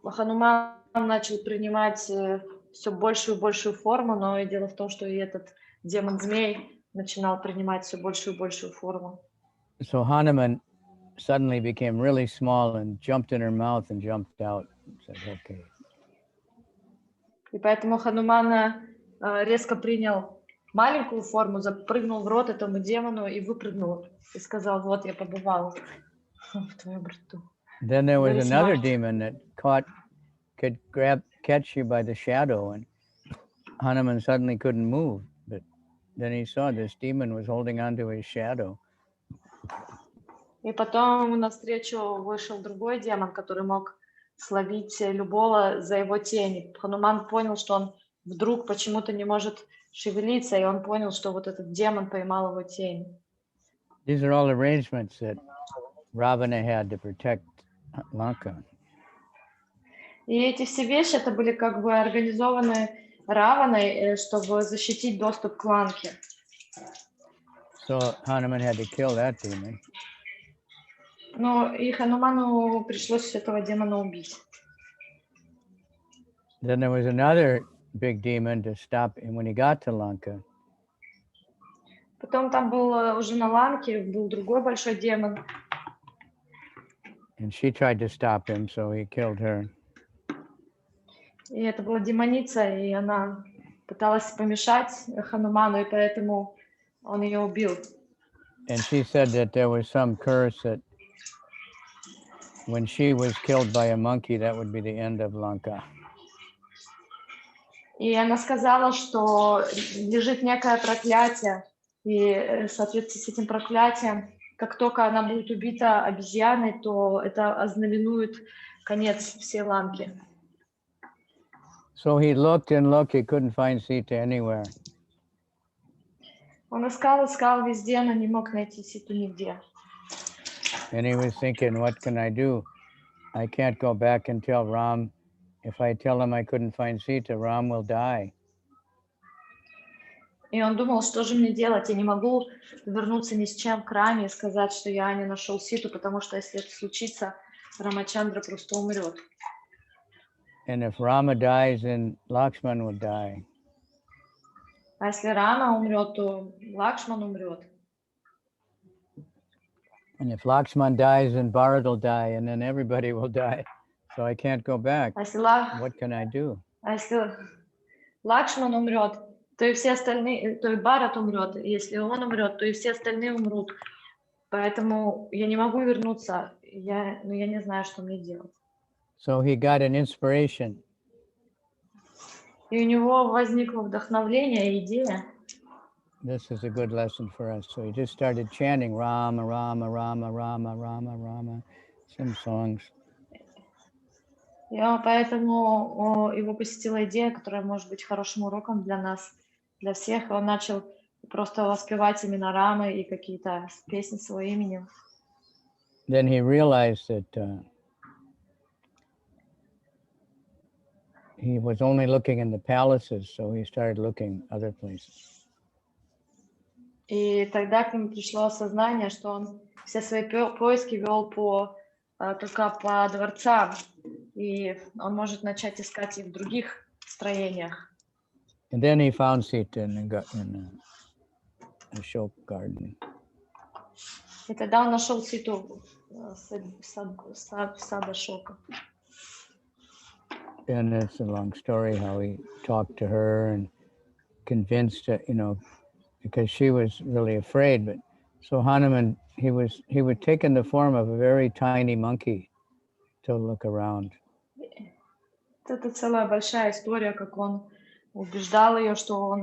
Speaker 2: Хануман начал принимать все большую и большую форму, но и дело в том, что и этот демон-змей начинал принимать все большую и большую форму.
Speaker 3: So Hanuman suddenly became really small and jumped in her mouth and jumped out and said, okay.
Speaker 2: И поэтому Хануман резко принял маленькую форму, запрыгнул в рот этому демону и выпрыгнул. И сказал, вот я побывал в твоем рту.
Speaker 3: Then there was another demon that could catch you by the shadow, and Hanuman suddenly couldn't move. But then he saw this demon was holding on to his shadow.
Speaker 2: И потом ему навстречу вышел другой демон, который мог словить любого за его тень. Хануман понял, что он вдруг почему-то не может шевелиться, и он понял, что вот этот демон поймал его тень.
Speaker 3: These are all arrangements that Ravana had to protect Lanka.
Speaker 2: И эти все вещи, это были организованы Раваной, чтобы защитить доступ к Ланке.
Speaker 3: So Hanuman had to kill that demon.
Speaker 2: Но и Хануману пришлось этого демона убить.
Speaker 3: Then there was another big demon to stop him when he got to Lanka.
Speaker 2: Потом там был уже на Ланке был другой большой демон.
Speaker 3: And she tried to stop him, so he killed her.
Speaker 2: И это была демоница, и она пыталась помешать Хануману, и поэтому он ее убил.
Speaker 3: And she said that there was some curse that when she was killed by a monkey, that would be the end of Lanka.
Speaker 2: И она сказала, что лежит некое проклятие, и в соответствии с этим проклятием, как только она будет убита обезьяной, то это ознаменует конец всей Ланки.
Speaker 3: So he looked and looked, he couldn't find Sita anywhere.
Speaker 2: Он искал везде, но не мог найти Ситу нигде.
Speaker 3: And he was thinking, what can I do? I can't go back and tell Ram. If I tell him I couldn't find Sita, Ram will die.
Speaker 2: И он думал, что же мне делать? Я не могу вернуться ни с чем к Раме и сказать, что я не нашел Ситу, потому что если это случится, Рамачандра просто умрет.
Speaker 3: And if Rama dies, then Lakshman will die.
Speaker 2: А если Рама умрет, то Лакшман умрет.
Speaker 3: And if Lakshman dies, then Bharat will die, and then everybody will die. So I can't go back. What can I do?
Speaker 2: А если Лакшман умрет, то и все остальные, то и Бхарат умрет. Если он умрет, то и все остальные умрут. Поэтому я не могу вернуться. Я не знаю, что мне делать.
Speaker 3: So he got an inspiration.
Speaker 2: И у него возникло вдохновление, идея.
Speaker 3: This is a good lesson for us. So he just started chanting Rama, Rama, Rama, Rama, Rama, Rama, some songs.
Speaker 2: И поэтому его посетила идея, которая может быть хорошим уроком для нас, для всех. Он начал просто воспевать имена Рамы и какие-то песни с его именем.
Speaker 3: Then he realized that he was only looking in the palaces, so he started looking other places.
Speaker 2: И тогда к нему пришло осознание, что он все свои поиски вел только по дворцам, и он может начать искать их в других строениях.
Speaker 3: And then he found Sita in a Ashok garden.
Speaker 2: И тогда он нашел Ситу в сад Ашока.
Speaker 3: And it's a long story how he talked to her and convinced her, because she was really afraid. But so Hanuman, he would take in the form of a very tiny monkey to look around.
Speaker 2: Это целая большая история, как он убеждал ее, что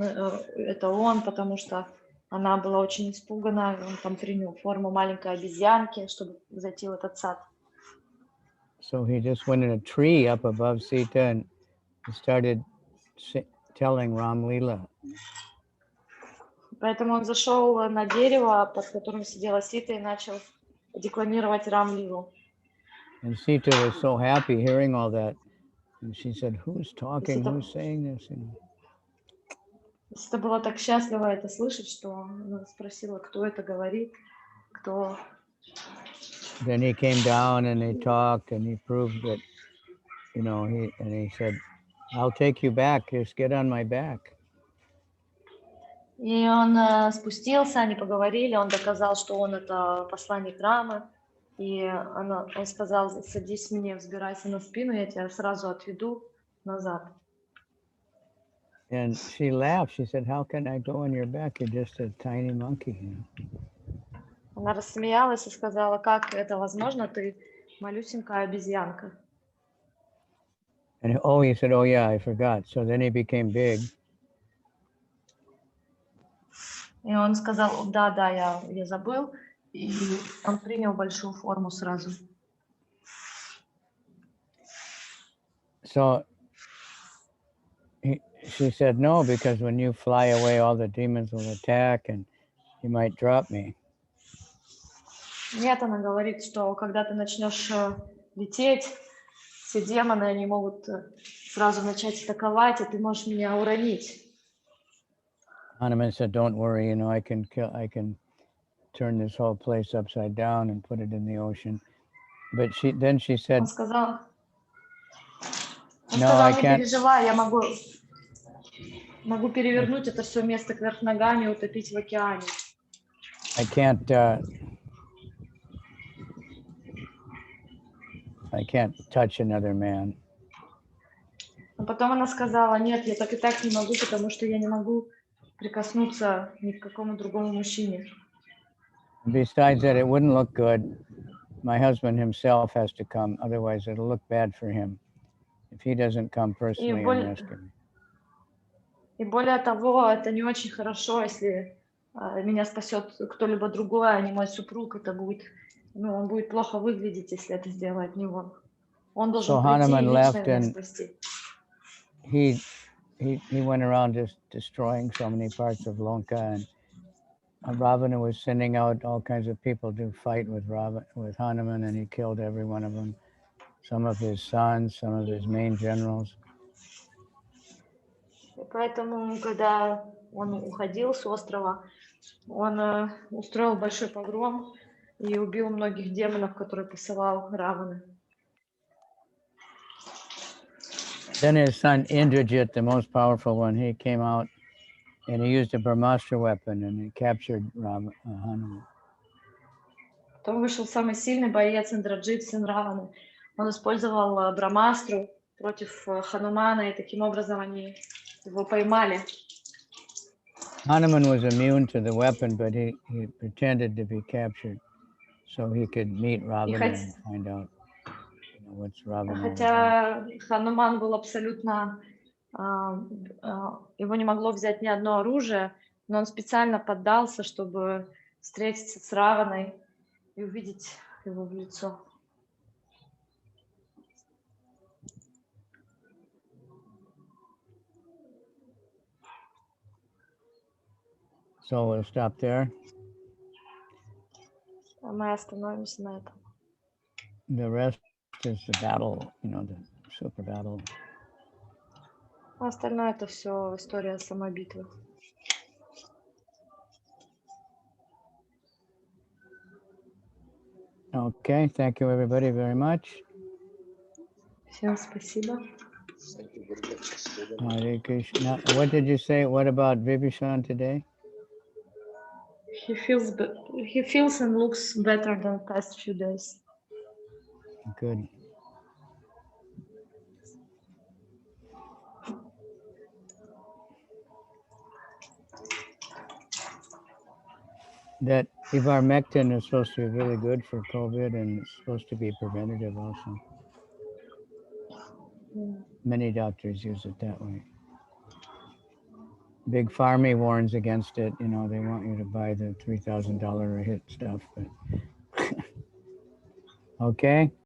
Speaker 2: это он, потому что она была очень испугана. Он там принял форму маленькой обезьянки, чтобы зайти в этот сад.
Speaker 3: So he just went in a tree up above Sita and started telling Ram Leela.
Speaker 2: Поэтому он зашел на дерево, под которым сидела Сита, и начал декламировать Рам-лилу.
Speaker 3: And Sita was so happy hearing all that. And she said, who's talking? Who's saying this?
Speaker 2: Сита была так счастлива это слышать, что она спросила, кто это говорит, кто...
Speaker 3: Then he came down and they talked and he proved that, he said, I'll take you back, just get on my back.
Speaker 2: И он спустился, они поговорили, он доказал, что он это посланник Рамы, и он сказал, садись мне, взбирайся на спину, я тебя сразу отведу назад.
Speaker 3: And she laughed, she said, how can I go on your back? You're just a tiny monkey.
Speaker 2: Она рассмеялась и сказала, как это возможно, ты малюсенькая обезьянка.
Speaker 3: And he said, oh yeah, I forgot. So then he became big.
Speaker 2: И он сказал, да, я забыл, и он принял большую форму сразу.
Speaker 3: So she said, no, because when you fly away, all the demons will attack and you might drop me.
Speaker 2: Нет, она говорит, что когда ты начнешь лететь, все демоны, они могут сразу начать атаковать, и ты можешь меня уронить.
Speaker 3: Hanuman said, don't worry, I can turn this whole place upside down and put it in the ocean. But then she said,
Speaker 2: Он сказал,
Speaker 3: no, I
Speaker 2: не
Speaker 3: can't.
Speaker 2: переживай, я могу перевернуть это все место кверх ногами и утопить в океане.
Speaker 3: I can't touch another man.
Speaker 2: Но потом она сказала, нет, я так и так не могу, потому что я не могу прикоснуться ни к какому другому мужчине.
Speaker 3: Besides that, it wouldn't look good. My husband himself has to come, otherwise it'll look bad for him if he doesn't come personally and rescue me.
Speaker 2: И более того, это не очень хорошо, если меня спасет кто-либо другой, а не мой супруг. Это будет, он будет плохо выглядеть, если это сделает не он. Он должен прийти и лично меня спасти.
Speaker 3: He went around just destroying so many parts of Lanka, and Ravana was sending out all kinds of people to fight with Hanuman, and he killed every one of them. Some of his sons, some of his main generals.
Speaker 2: И поэтому, когда он уходил с острова, он устроил большой погром и убил многих демонов, которые посылал Равана.
Speaker 3: Then his son Indrajit, the most powerful one, he came out and he used a Brahmastra weapon and he captured Hanuman.
Speaker 2: Потом вышел самый сильный боец Индраджит, сын Раваны. Он использовал Брахмастру против Ханумана, и таким образом они его поймали.
Speaker 3: Hanuman was immune to the weapon, but he pretended to be captured so he could meet Ravana and find out what's Ravana.
Speaker 2: Хотя Хануман был абсолютно... его не могло взять ни одно оружие, но он специально поддался, чтобы встретиться с Раваной и увидеть его в лицо.
Speaker 3: So we'll stop there.
Speaker 2: Мы остановимся на этом.
Speaker 3: The rest is the battle, the super battle.
Speaker 2: Остальное это все история самой битвы.
Speaker 3: Okay, thank you everybody very much.
Speaker 2: Всем спасибо.
Speaker 3: Hare Krishna. What did you say? What about Vibhishan today?
Speaker 2: He feels and looks better than the past few days.
Speaker 3: Good. That ivermectin is supposed to be really good for COVID, and it's supposed to be preventative also. Many doctors use it that way. Big Pharma warns against it. They want you to buy the $3,000 a hit stuff. But okay.